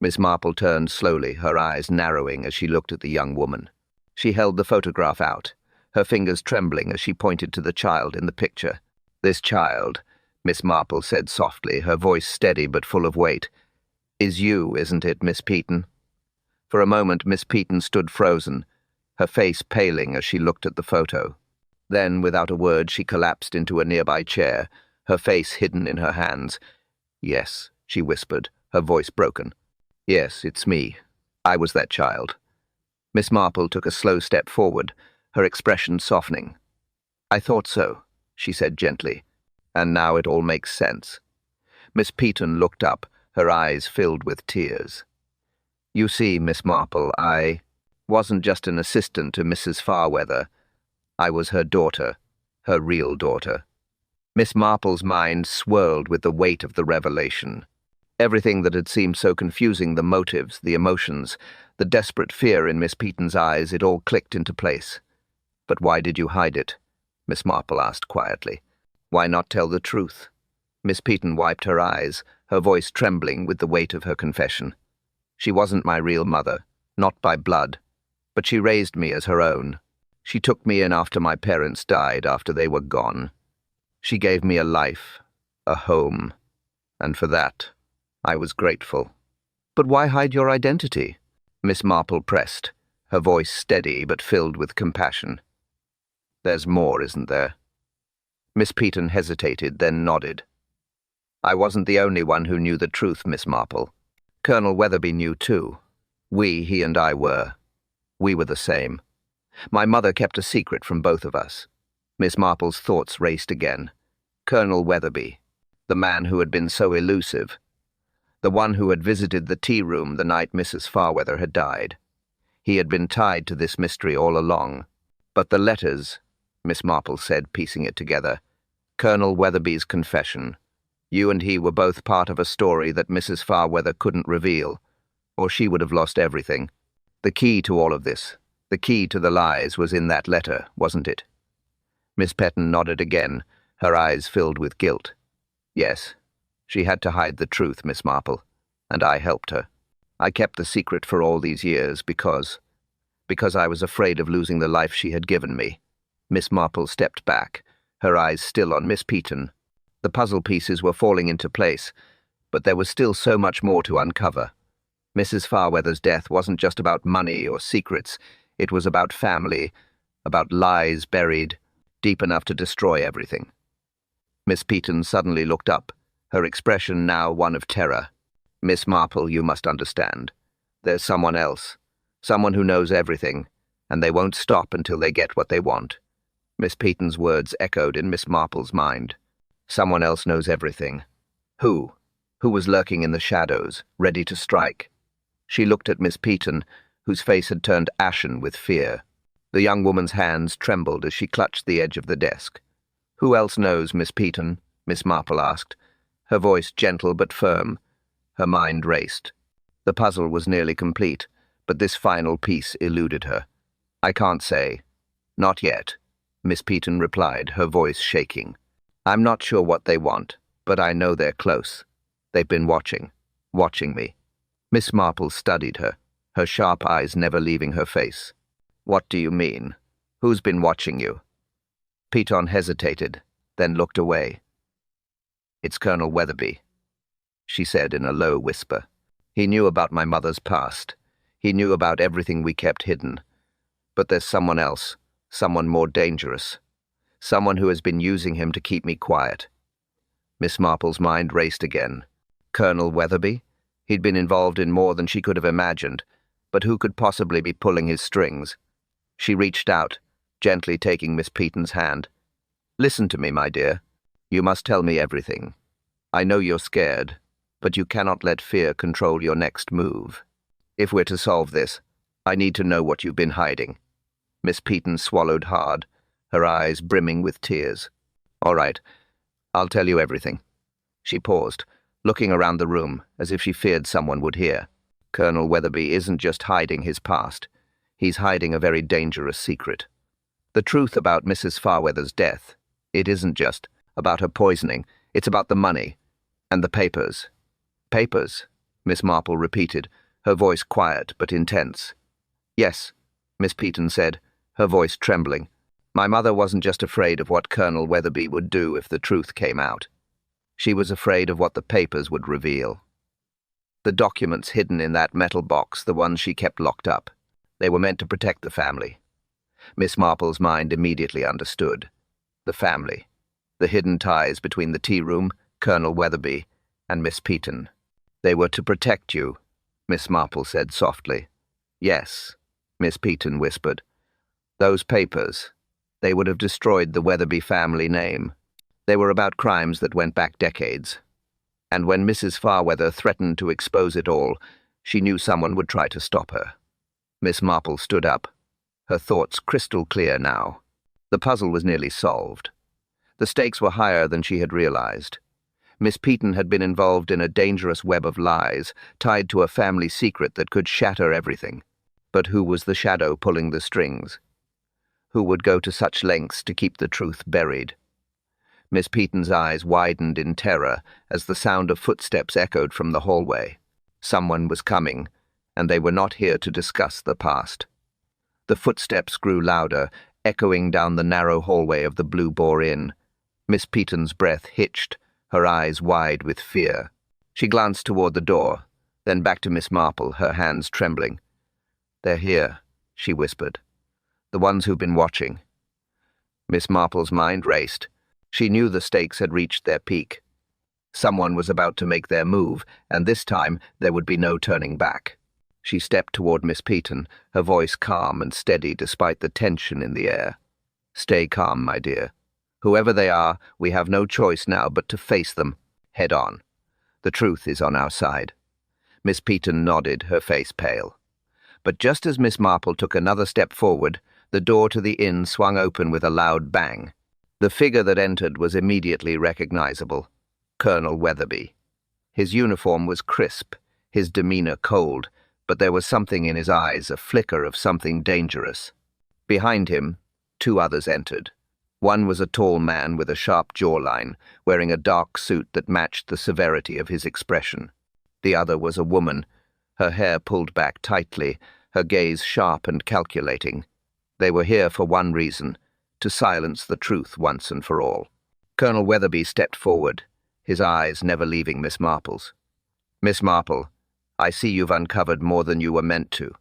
Miss Marple turned slowly, her eyes narrowing as she looked at the young woman. She held the photograph out, her fingers trembling as she pointed to the child in the picture. "This child," Miss Marple said softly, her voice steady but full of weight, "is you, isn't it, Miss Peaton?" For a moment Miss Peaton stood frozen, her face paling as she looked at the photo. Then, without a word, she collapsed into a nearby chair, her face hidden in her hands. "Yes," she whispered, her voice broken. "Yes, it's me. I was that child." Miss Marple took a slow step forward, her expression softening. "I thought so," she said gently, "and now it all makes sense." Miss Peaton looked up, her eyes filled with tears. "You see, Miss Marple, I wasn't just an assistant to Mrs. Farweather. I was her daughter, her real daughter." Miss Marple's mind swirled with the weight of the revelation. Everything that had seemed so confusing, the motives, the emotions, the desperate fear in Miss Peaton's eyes, it all clicked into place. "But why did you hide it?" Miss Marple asked quietly. "Why not tell the truth?" Miss Peaton wiped her eyes, her voice trembling with the weight of her confession. "She wasn't my real mother, not by blood, but she raised me as her own. She took me in after my parents died, after they were gone. She gave me a life, a home, and for that, I was grateful." "But why hide your identity?" Miss Marple pressed, her voice steady but filled with compassion. "There's more, isn't there?" Miss Peaton hesitated, then nodded. "I wasn't the only one who knew the truth, Miss Marple. Colonel Weatherby knew too. He and I were. We were the same. My mother kept a secret from both of us." Miss Marple's thoughts raced again. Colonel Weatherby, the man who had been so elusive, the one who had visited the tea-room the night Mrs. Farweather had died. He had been tied to this mystery all along. "But the letters," Miss Marple said, piecing it together. "Colonel Weatherby's confession. You and he were both part of a story that Mrs. Farweather couldn't reveal, or she would have lost everything. The key to all of this, the key to the lies, was in that letter, wasn't it?" Miss Peaton nodded again, her eyes filled with guilt. "Yes. She had to hide the truth, Miss Marple, and I helped her. I kept the secret for all these years because I was afraid of losing the life she had given me." Miss Marple stepped back, her eyes still on Miss Peaton. The puzzle pieces were falling into place, but there was still so much more to uncover. Mrs. Farweather's death wasn't just about money or secrets. It was about family, about lies buried deep enough to destroy everything. Miss Peaton suddenly looked up, her expression now one of terror. "Miss Marple, you must understand. There's someone else, someone who knows everything, and they won't stop until they get what they want." Miss Peaton's words echoed in Miss Marple's mind. Someone else knows everything. Who? Who was lurking in the shadows, ready to strike? She looked at Miss Peaton, whose face had turned ashen with fear. The young woman's hands trembled as she clutched the edge of the desk. "Who else knows, Miss Peaton?" Miss Marple asked, her voice gentle but firm. Her mind raced. The puzzle was nearly complete, but this final piece eluded her. "I can't say. Not yet," Miss Peaton replied, her voice shaking. "I'm not sure what they want, but I know they're close. They've been watching me." Miss Marple studied her, her sharp eyes never leaving her face. "What do you mean? Who's been watching you?" Peaton hesitated, then looked away. "It's Colonel Weatherby," she said in a low whisper. "He knew about my mother's past. He knew about everything we kept hidden. But there's someone else, someone more dangerous. Someone who has been using him to keep me quiet." Miss Marple's mind raced again. Colonel Weatherby? He'd been involved in more than she could have imagined, but who could possibly be pulling his strings? She reached out, gently taking Miss Peaton's hand. "Listen to me, my dear. You must tell me everything. I know you're scared, but you cannot let fear control your next move. If we're to solve this, I need to know what you've been hiding." Miss Peaton swallowed hard, her eyes brimming with tears. "All right, I'll tell you everything." She paused, looking around the room as if she feared someone would hear. "Colonel Weatherby isn't just hiding his past. He's hiding a very dangerous secret. The truth about Mrs. Farweather's death. It isn't just about her poisoning. It's about the money and the papers." "Papers?" Miss Marple repeated, her voice quiet but intense. "Yes," Miss Peaton said, her voice trembling. "My mother wasn't just afraid of what Colonel Weatherby would do if the truth came out. She was afraid of what the papers would reveal. The documents hidden in that metal box, the ones she kept locked up. They were meant to protect the family." Miss Marple's mind immediately understood. The family. The hidden ties between the tea room, Colonel Weatherby, and Miss Peaton. "They were to protect you," Miss Marple said softly. "Yes," Miss Peaton whispered. "Those papers, they would have destroyed the Weatherby family name. They were about crimes that went back decades. And when Mrs. Farweather threatened to expose it all, she knew someone would try to stop her." Miss Marple stood up, her thoughts crystal clear now. The puzzle was nearly solved. The stakes were higher than she had realized. Miss Peaton had been involved in a dangerous web of lies, tied to a family secret that could shatter everything. But who was the shadow pulling the strings? Who would go to such lengths to keep the truth buried? Miss Peaton's eyes widened in terror as the sound of footsteps echoed from the hallway. Someone was coming, and they were not here to discuss the past. The footsteps grew louder, echoing down the narrow hallway of the Blue Boar Inn. Miss Peaton's breath hitched, her eyes wide with fear. She glanced toward the door, then back to Miss Marple, her hands trembling. "They're here," she whispered. "The ones who've been watching." Miss Marple's mind raced. She knew the stakes had reached their peak. Someone was about to make their move, and this time there would be no turning back. She stepped toward Miss Peaton, her voice calm and steady despite the tension in the air. "Stay calm, my dear. Whoever they are, we have no choice now but to face them, head on. The truth is on our side." Miss Peaton nodded, her face pale. But just as Miss Marple took another step forward, the door to the inn swung open with a loud bang. The figure that entered was immediately recognizable. Colonel Weatherby. His uniform was crisp, his demeanor cold, but there was something in his eyes, a flicker of something dangerous. Behind him, two others entered. One was a tall man with a sharp jawline, wearing a dark suit that matched the severity of his expression. The other was a woman, her hair pulled back tightly, her gaze sharp and calculating. They were here for one reason, to silence the truth once and for all. Colonel Weatherby stepped forward, his eyes never leaving Miss Marple's. "Miss Marple, I see you've uncovered more than you were meant to."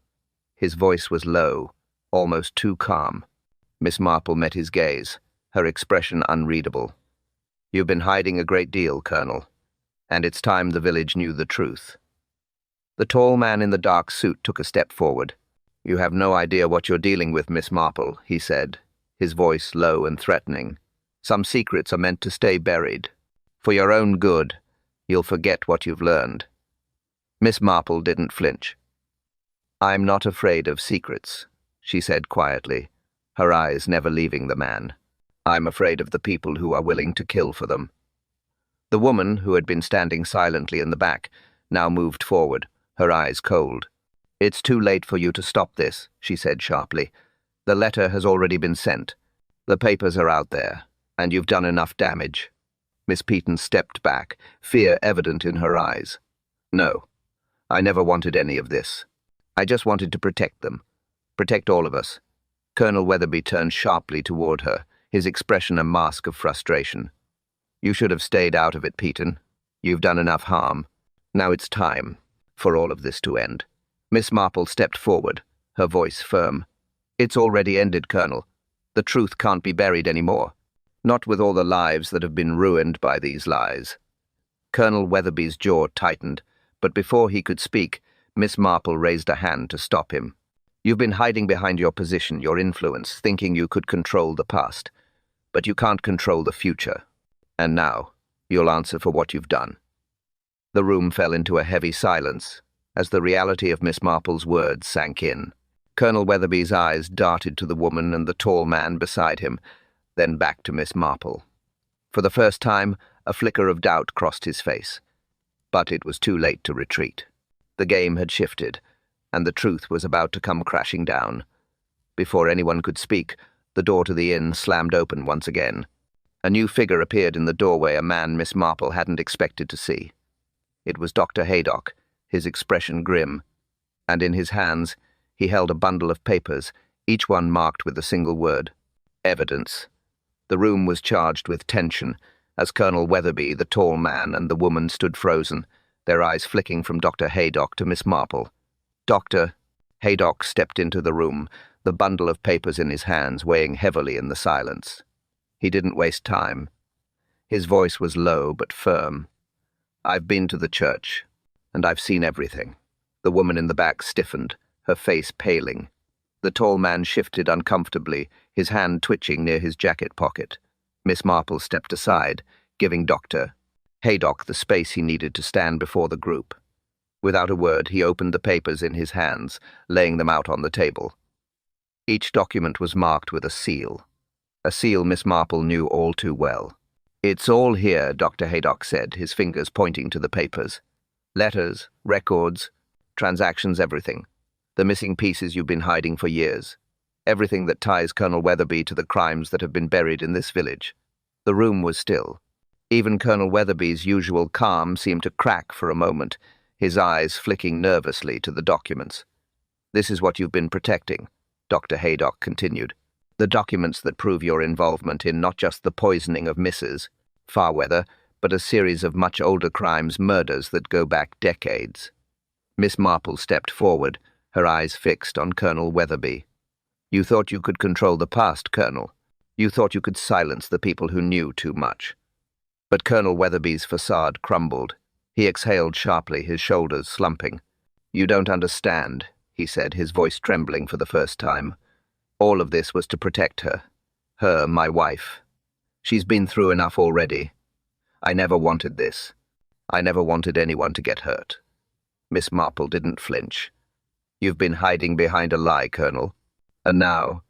His voice was low, almost too calm. Miss Marple met his gaze, her expression unreadable. "You've been hiding a great deal, Colonel, and it's time the village knew the truth." The tall man in the dark suit took a step forward. "You have no idea what you're dealing with, Miss Marple," he said, his voice low and threatening. "Some secrets are meant to stay buried. For your own good, you'll forget what you've learned." Miss Marple didn't flinch. "I'm not afraid of secrets," she said quietly, her eyes never leaving the man. "I'm afraid of the people who are willing to kill for them." The woman, who had been standing silently in the back, now moved forward, her eyes cold. "It's too late for you to stop this," she said sharply. "The letter has already been sent. The papers are out there, and you've done enough damage." Miss Peaton stepped back, fear evident in her eyes. "No, I never wanted any of this. I just wanted to protect them. Protect all of us." Colonel Weatherby turned sharply toward her, his expression a mask of frustration. "You should have stayed out of it, Peaton. You've done enough harm. Now it's time for all of this to end." Miss Marple stepped forward, her voice firm. "It's already ended, Colonel. The truth can't be buried anymore. Not with all the lives that have been ruined by these lies." Colonel Weatherby's jaw tightened, but before he could speak, Miss Marple raised a hand to stop him. You've been hiding behind your position, your influence, thinking you could control the past. But you can't control the future. And now, you'll answer for what you've done." The room fell into a heavy silence as the reality of Miss Marple's words sank in. Colonel Weatherby's eyes darted to the woman and the tall man beside him, then back to Miss Marple. For the first time, a flicker of doubt crossed his face. But it was too late to retreat. The game had shifted, and the truth was about to come crashing down. Before anyone could speak, the door to the inn slammed open once again. A new figure appeared in the doorway, a man Miss Marple hadn't expected to see. It was Dr. Haydock, his expression grim, and in his hands he held a bundle of papers, each one marked with a single word: evidence. The room was charged with tension as Colonel Weatherby, the tall man, and the woman stood frozen, their eyes flicking from Dr. Haydock to Miss Marple. Dr. Haydock stepped into the room, the bundle of papers in his hands weighing heavily in the silence. He didn't waste time. His voice was low but firm. "I've been to the church, and I've seen everything." The woman in the back stiffened, her face paling. The tall man shifted uncomfortably, his hand twitching near his jacket pocket. Miss Marple stepped aside, giving Dr. Haydock the space he needed to stand before the group. Without a word, he opened the papers in his hands, laying them out on the table. Each document was marked with a seal Miss Marple knew all too well. "It's all here," Dr. Haydock said, his fingers pointing to the papers. "Letters, records, transactions, everything. The missing pieces you've been hiding for years. Everything that ties Colonel Weatherby to the crimes that have been buried in this village." The room was still. Even Colonel Weatherby's usual calm seemed to crack for a moment, his eyes flicking nervously to the documents. "This is what you've been protecting," Dr. Haydock continued. "The documents that prove your involvement in not just the poisoning of Mrs. Farweather, but a series of much older crimes, murders that go back decades." Miss Marple stepped forward, her eyes fixed on Colonel Weatherby. "You thought you could control the past, Colonel. You thought you could silence the people who knew too much." But Colonel Weatherby's facade crumbled. He exhaled sharply, his shoulders slumping. "You don't understand," he said, his voice trembling for the first time. "All of this was to protect her. Her, my wife. She's been through enough already. I never wanted this. I never wanted anyone to get hurt." Miss Marple didn't flinch. "You've been hiding behind a lie, Colonel. And now,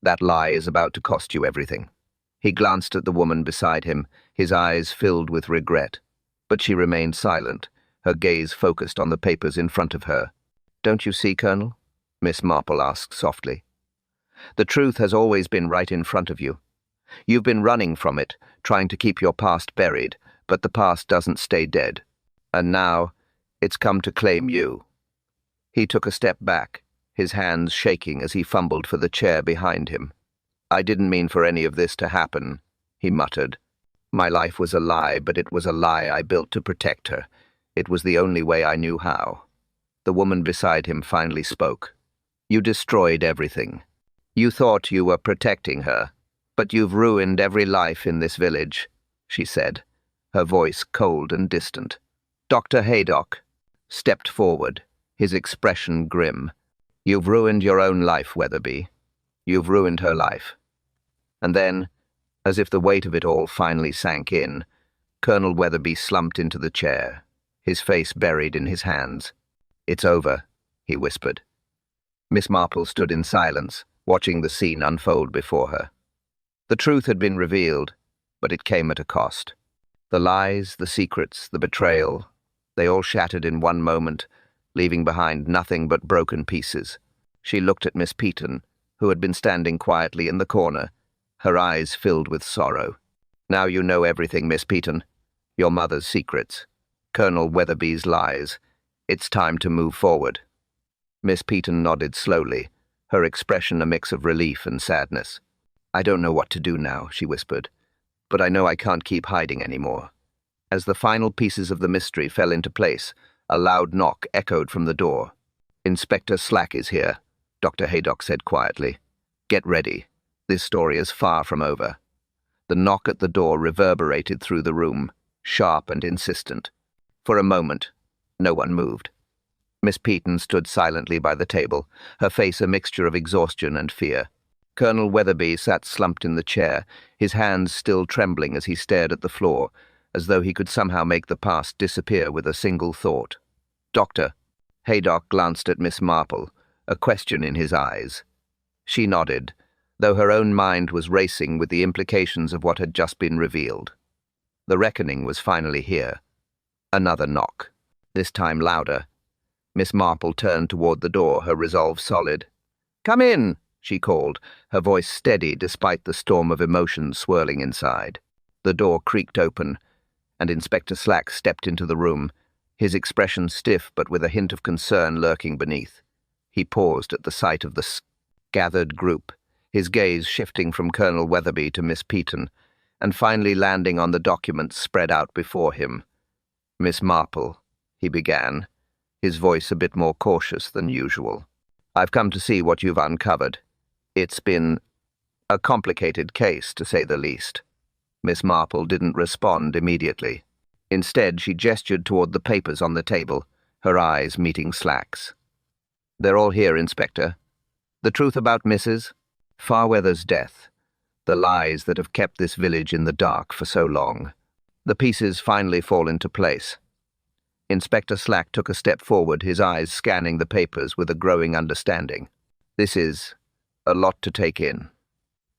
that lie is about to cost you everything." He glanced at the woman beside him, his eyes filled with regret. But she remained silent, her gaze focused on the papers in front of her. "Don't you see, Colonel?" Miss Marple asked softly. "The truth has always been right in front of you. You've been running from it, trying to keep your past buried, but the past doesn't stay dead. And now, it's come to claim you." He took a step back, his hands shaking as he fumbled for the chair behind him. "I didn't mean for any of this to happen," he muttered. "My life was a lie, but it was a lie I built to protect her. It was the only way I knew how." The woman beside him finally spoke. "You destroyed everything. You thought you were protecting her, but you've ruined every life in this village," she said, her voice cold and distant. Dr. Haydock stepped forward, his expression grim. "You've ruined your own life, Weatherby. You've ruined her life." And then, as if the weight of it all finally sank in, Colonel Weatherby slumped into the chair, his face buried in his hands. "It's over," he whispered. Miss Marple stood in silence, watching the scene unfold before her. The truth had been revealed, but it came at a cost. The lies, the secrets, the betrayal, they all shattered in one moment, leaving behind nothing but broken pieces. She looked at Miss Peaton, who had been standing quietly in the corner, her eyes filled with sorrow. "Now you know everything, Miss Peaton. Your mother's secrets, Colonel Weatherby's lies. It's time to move forward." Miss Peaton nodded slowly, her expression a mix of relief and sadness. "I don't know what to do now," she whispered, "but I know I can't keep hiding anymore." As the final pieces of the mystery fell into place, a loud knock echoed from the door. "Inspector Slack is here," Dr. Haydock said quietly. "Get ready. This story is far from over." The knock at the door reverberated through the room, sharp and insistent. For a moment, no one moved. Miss Peaton stood silently by the table, her face a mixture of exhaustion and fear. Colonel Weatherby sat slumped in the chair, his hands still trembling as he stared at the floor, as though he could somehow make the past disappear with a single thought. "Doctor." Haydock glanced at Miss Marple, a question in his eyes. She nodded, though her own mind was racing with the implications of what had just been revealed. The reckoning was finally here. Another knock, this time louder. Miss Marple turned toward the door, her resolve solid. "Come in," she called, her voice steady despite the storm of emotion swirling inside. The door creaked open, and Inspector Slack stepped into the room, his expression stiff but with a hint of concern lurking beneath. He paused at the sight of the gathered group, his gaze shifting from Colonel Weatherby to Miss Peaton, and finally landing on the documents spread out before him. "Miss Marple," he began, his voice a bit more cautious than usual. "I've come to see what you've uncovered. It's been a complicated case, to say the least." Miss Marple didn't respond immediately. Instead, she gestured toward the papers on the table, her eyes meeting Slack's. "They're all here, Inspector. The truth about Mrs. Farweather's death, the lies that have kept this village in the dark for so long. The pieces finally fall into place." Inspector Slack took a step forward, his eyes scanning the papers with a growing understanding. "This is a lot to take in."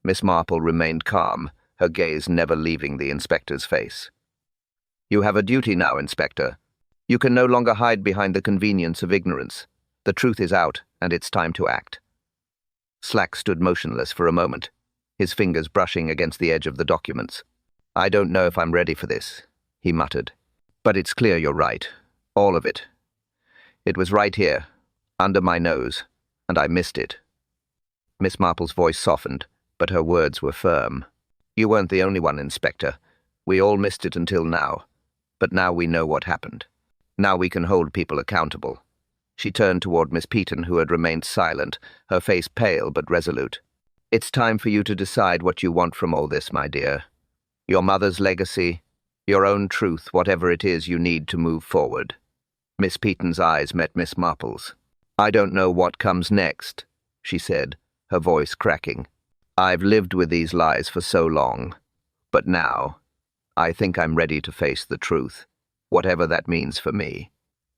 Miss Marple remained calm, her gaze never leaving the inspector's face. "You have a duty now, Inspector. You can no longer hide behind the convenience of ignorance. The truth is out, and it's time to act." Slack stood motionless for a moment, his fingers brushing against the edge of the documents. "I don't know if I'm ready for this," he muttered. "But it's clear you're right. All of it. It was right here, under my nose, and I missed it." Miss Marple's voice softened, but her words were firm. "You weren't the only one, Inspector. We all missed it until now. But now we know what happened. Now we can hold people accountable." She turned toward Miss Peaton, who had remained silent, her face pale but resolute. "It's time for you to decide what you want from all this, my dear. Your mother's legacy, your own truth, whatever it is you need to move forward." Miss Peaton's eyes met Miss Marple's. "I don't know what comes next," she said, her voice cracking. "I've lived with these lies for so long. But now, I think I'm ready to face the truth, whatever that means for me."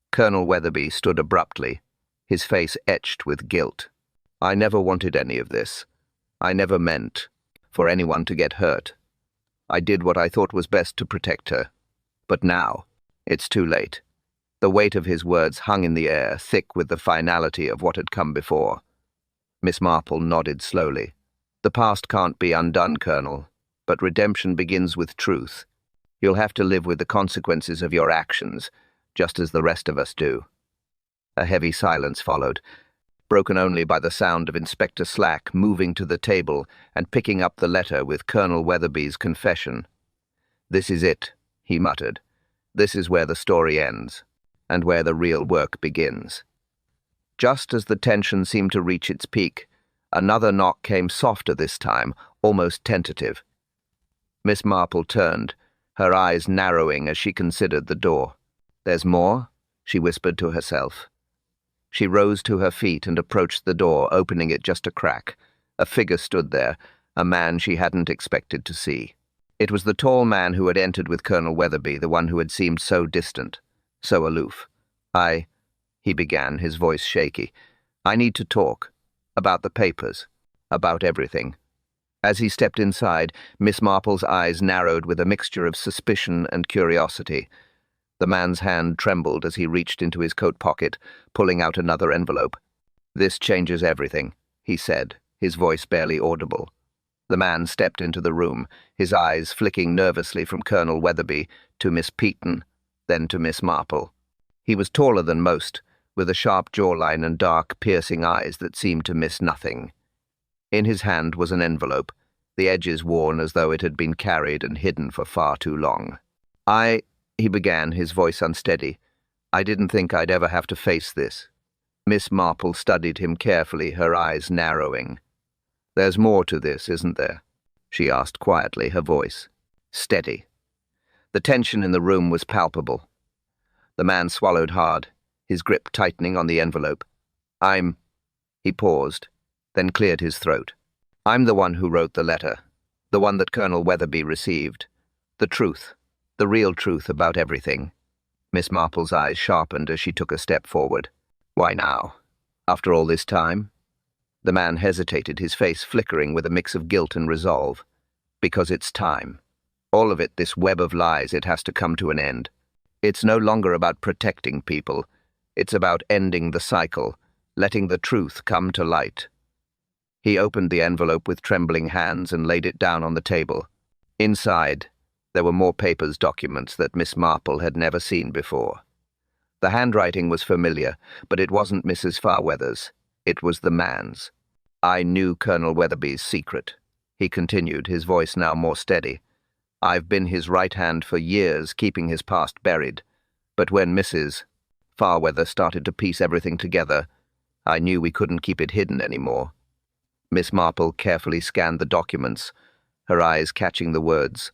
Colonel Weatherby stood abruptly, his face etched with guilt. "I never wanted any of this. I never meant for anyone to get hurt. I did what I thought was best to protect her. But now, it's too late." The weight of his words hung in the air, thick with the finality of what had come before. Miss Marple nodded slowly. "The past can't be undone, Colonel, but redemption begins with truth. You'll have to live with the consequences of your actions, just as the rest of us do." A heavy silence followed, broken only by the sound of Inspector Slack moving to the table and picking up the letter with Colonel Weatherby's confession. "This is it," he muttered. "This is where the story ends, and where the real work begins." Just as the tension seemed to reach its peak, another knock came softer this time, almost tentative. Miss Marple turned, her eyes narrowing as she considered the door. "There's more?" she whispered to herself. She rose to her feet and approached the door, opening it just a crack. A figure stood there, a man she hadn't expected to see. It was the tall man who had entered with Colonel Weatherby, the one who had seemed so distant, so aloof. He began, his voice shaky. "I need to talk. About the papers. About everything." As he stepped inside, Miss Marple's eyes narrowed with a mixture of suspicion and curiosity. The man's hand trembled as he reached into his coat pocket, pulling out another envelope. "This changes everything," he said, his voice barely audible. The man stepped into the room, his eyes flicking nervously from Colonel Weatherby to Miss Peaton, then to Miss Marple. He was taller than most, with a sharp jawline and dark, piercing eyes that seemed to miss nothing. In his hand was an envelope, the edges worn as though it had been carried and hidden for far too long. He began, his voice unsteady. "I didn't think I'd ever have to face this." Miss Marple studied him carefully, her eyes narrowing. "There's more to this, isn't there?" she asked quietly, her voice steady. The tension in the room was palpable. The man swallowed hard, his grip tightening on the envelope. He paused, then cleared his throat. I'm the one who wrote the letter, the one that Colonel Weatherby received. The truth, the real truth about everything. Miss Marple's eyes sharpened as she took a step forward. Why now? After all this time? The man hesitated, his face flickering with a mix of guilt and resolve. Because it's time. All of it, this web of lies, it has to come to an end. It's no longer about protecting people. It's about ending the cycle, letting the truth come to light. He opened the envelope with trembling hands and laid it down on the table. Inside, there were more papers, documents that Miss Marple had never seen before. The handwriting was familiar, but it wasn't Mrs. Farweather's. It was the man's. I knew Colonel Weatherby's secret, he continued, his voice now more steady. I've been his right hand for years, keeping his past buried. But when Mrs. Farweather started to piece everything together, I knew we couldn't keep it hidden anymore. Miss Marple carefully scanned the documents, her eyes catching the words,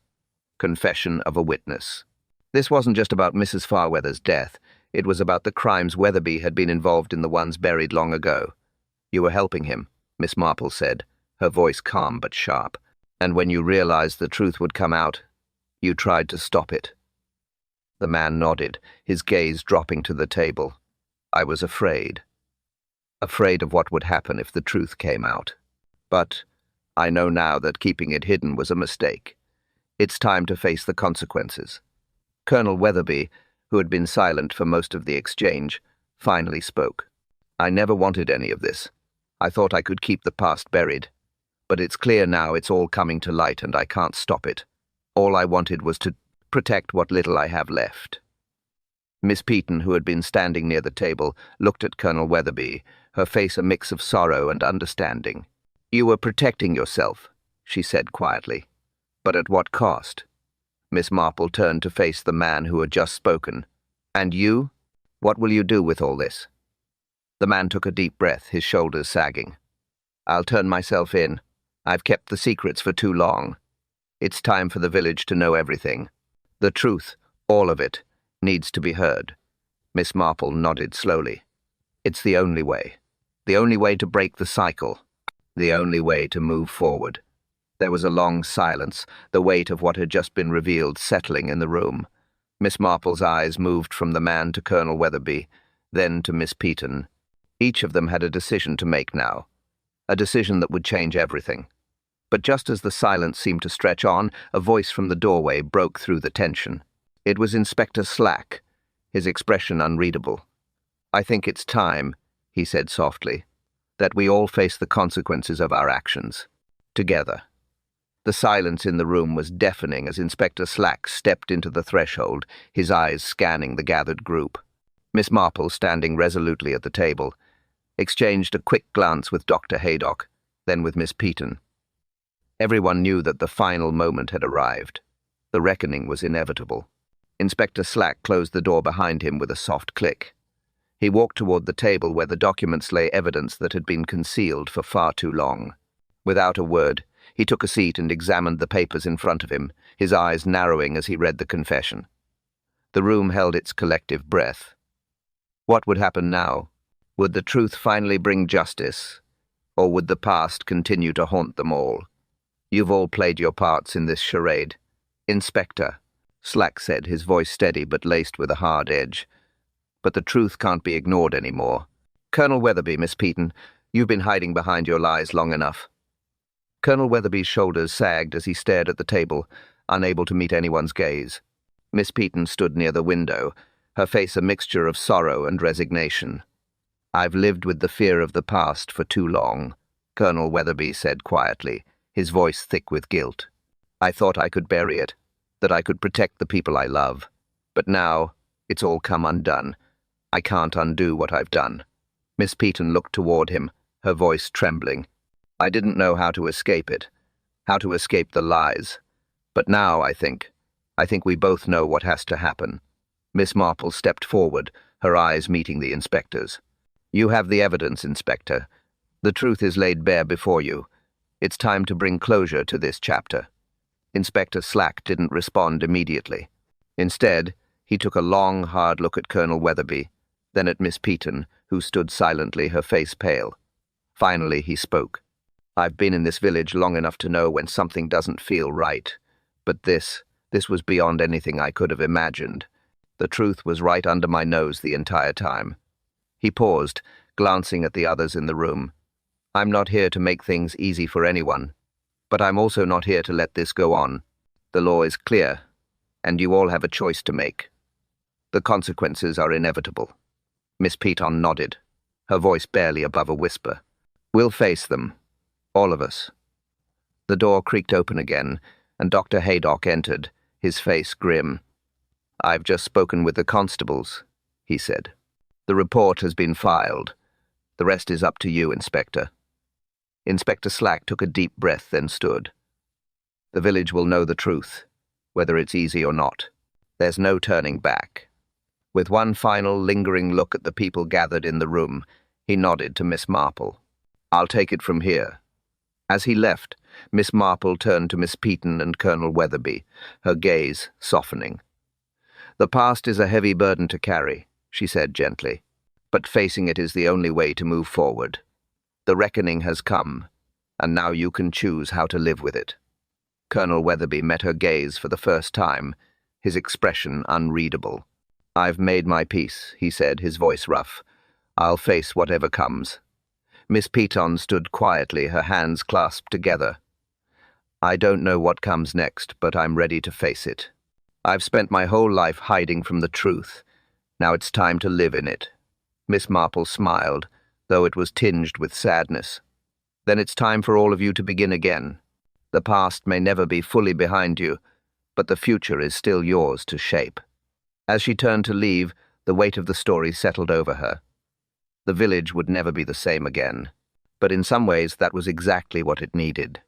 Confession of a Witness. This wasn't just about Mrs. Farweather's death. It was about the crimes Weatherby had been involved in, the ones buried long ago. You were helping him, Miss Marple said, her voice calm but sharp. And when you realized the truth would come out, you tried to stop it. The man nodded, his gaze dropping to the table. I was afraid. Afraid of what would happen if the truth came out. But I know now that keeping it hidden was a mistake. It's time to face the consequences. Colonel Weatherby, who had been silent for most of the exchange, finally spoke. I never wanted any of this. I thought I could keep the past buried. But it's clear now it's all coming to light and I can't stop it. All I wanted was to protect what little I have left. Miss Peaton, who had been standing near the table, looked at Colonel Weatherby, her face a mix of sorrow and understanding. You were protecting yourself, she said quietly. But at what cost? Miss Marple turned to face the man who had just spoken. And you? What will you do with all this? The man took a deep breath, his shoulders sagging. I'll turn myself in. I've kept the secrets for too long. It's time for the village to know everything. The truth, all of it, needs to be heard. Miss Marple nodded slowly. It's the only way. The only way to break the cycle. The only way to move forward. There was a long silence, the weight of what had just been revealed settling in the room. Miss Marple's eyes moved from the man to Colonel Weatherby, then to Miss Peaton. Each of them had a decision to make now. A decision that would change everything. But just as the silence seemed to stretch on, a voice from the doorway broke through the tension. It was Inspector Slack, his expression unreadable. I think it's time, he said softly, that we all face the consequences of our actions. Together. The silence in the room was deafening as Inspector Slack stepped into the threshold, his eyes scanning the gathered group. Miss Marple, standing resolutely at the table, exchanged a quick glance with Dr. Haydock, then with Miss Peaton. Everyone knew that the final moment had arrived. The reckoning was inevitable. Inspector Slack closed the door behind him with a soft click. He walked toward the table where the documents lay, evidence that had been concealed for far too long. Without a word, he took a seat and examined the papers in front of him, his eyes narrowing as he read the confession. The room held its collective breath. What would happen now? Would the truth finally bring justice? Or would the past continue to haunt them all? You've all played your parts in this charade. Inspector, Slack said, his voice steady but laced with a hard edge. But the truth can't be ignored anymore. Colonel Weatherby, Miss Peaton, you've been hiding behind your lies long enough. Colonel Weatherby's shoulders sagged as he stared at the table, unable to meet anyone's gaze. Miss Peaton stood near the window, her face a mixture of sorrow and resignation. I've lived with the fear of the past for too long, Colonel Weatherby said quietly, his voice thick with guilt. I thought I could bury it, that I could protect the people I love. But now, it's all come undone. I can't undo what I've done. Miss Peaton looked toward him, her voice trembling. I didn't know how to escape it, how to escape the lies. But now, I think we both know what has to happen. Miss Marple stepped forward, her eyes meeting the inspector's. You have the evidence, Inspector. The truth is laid bare before you. It's time to bring closure to this chapter. Inspector Slack didn't respond immediately. Instead, he took a long, hard look at Colonel Weatherby, then at Miss Peaton, who stood silently, her face pale. Finally, he spoke. "I've been in this village long enough to know when something doesn't feel right. But this was beyond anything I could have imagined. The truth was right under my nose the entire time." He paused, glancing at the others in the room. "I'm not here to make things easy for anyone, but I'm also not here to let this go on. The law is clear, and you all have a choice to make. The consequences are inevitable." Miss Peaton nodded, her voice barely above a whisper. "We'll face them, all of us." The door creaked open again, and Dr. Haydock entered, his face grim. "I've just spoken with the constables," he said. "The report has been filed. The rest is up to you, Inspector." Inspector Slack took a deep breath, then stood. "The village will know the truth, whether it's easy or not. There's no turning back." With one final lingering look at the people gathered in the room, he nodded to Miss Marple. "I'll take it from here." As he left, Miss Marple turned to Miss Peaton and Colonel Weatherby, her gaze softening. "The past is a heavy burden to carry," she said gently, "but facing it is the only way to move forward. The reckoning has come, and now you can choose how to live with it." Colonel Weatherby met her gaze for the first time, his expression unreadable. "I've made my peace," he said, his voice rough. "I'll face whatever comes." Miss Peaton stood quietly, her hands clasped together. "I don't know what comes next, but I'm ready to face it. I've spent my whole life hiding from the truth. Now it's time to live in it." Miss Marple smiled, though it was tinged with sadness. "Then it's time for all of you to begin again. The past may never be fully behind you, but the future is still yours to shape." As she turned to leave, the weight of the story settled over her. The village would never be the same again, but in some ways that was exactly what it needed.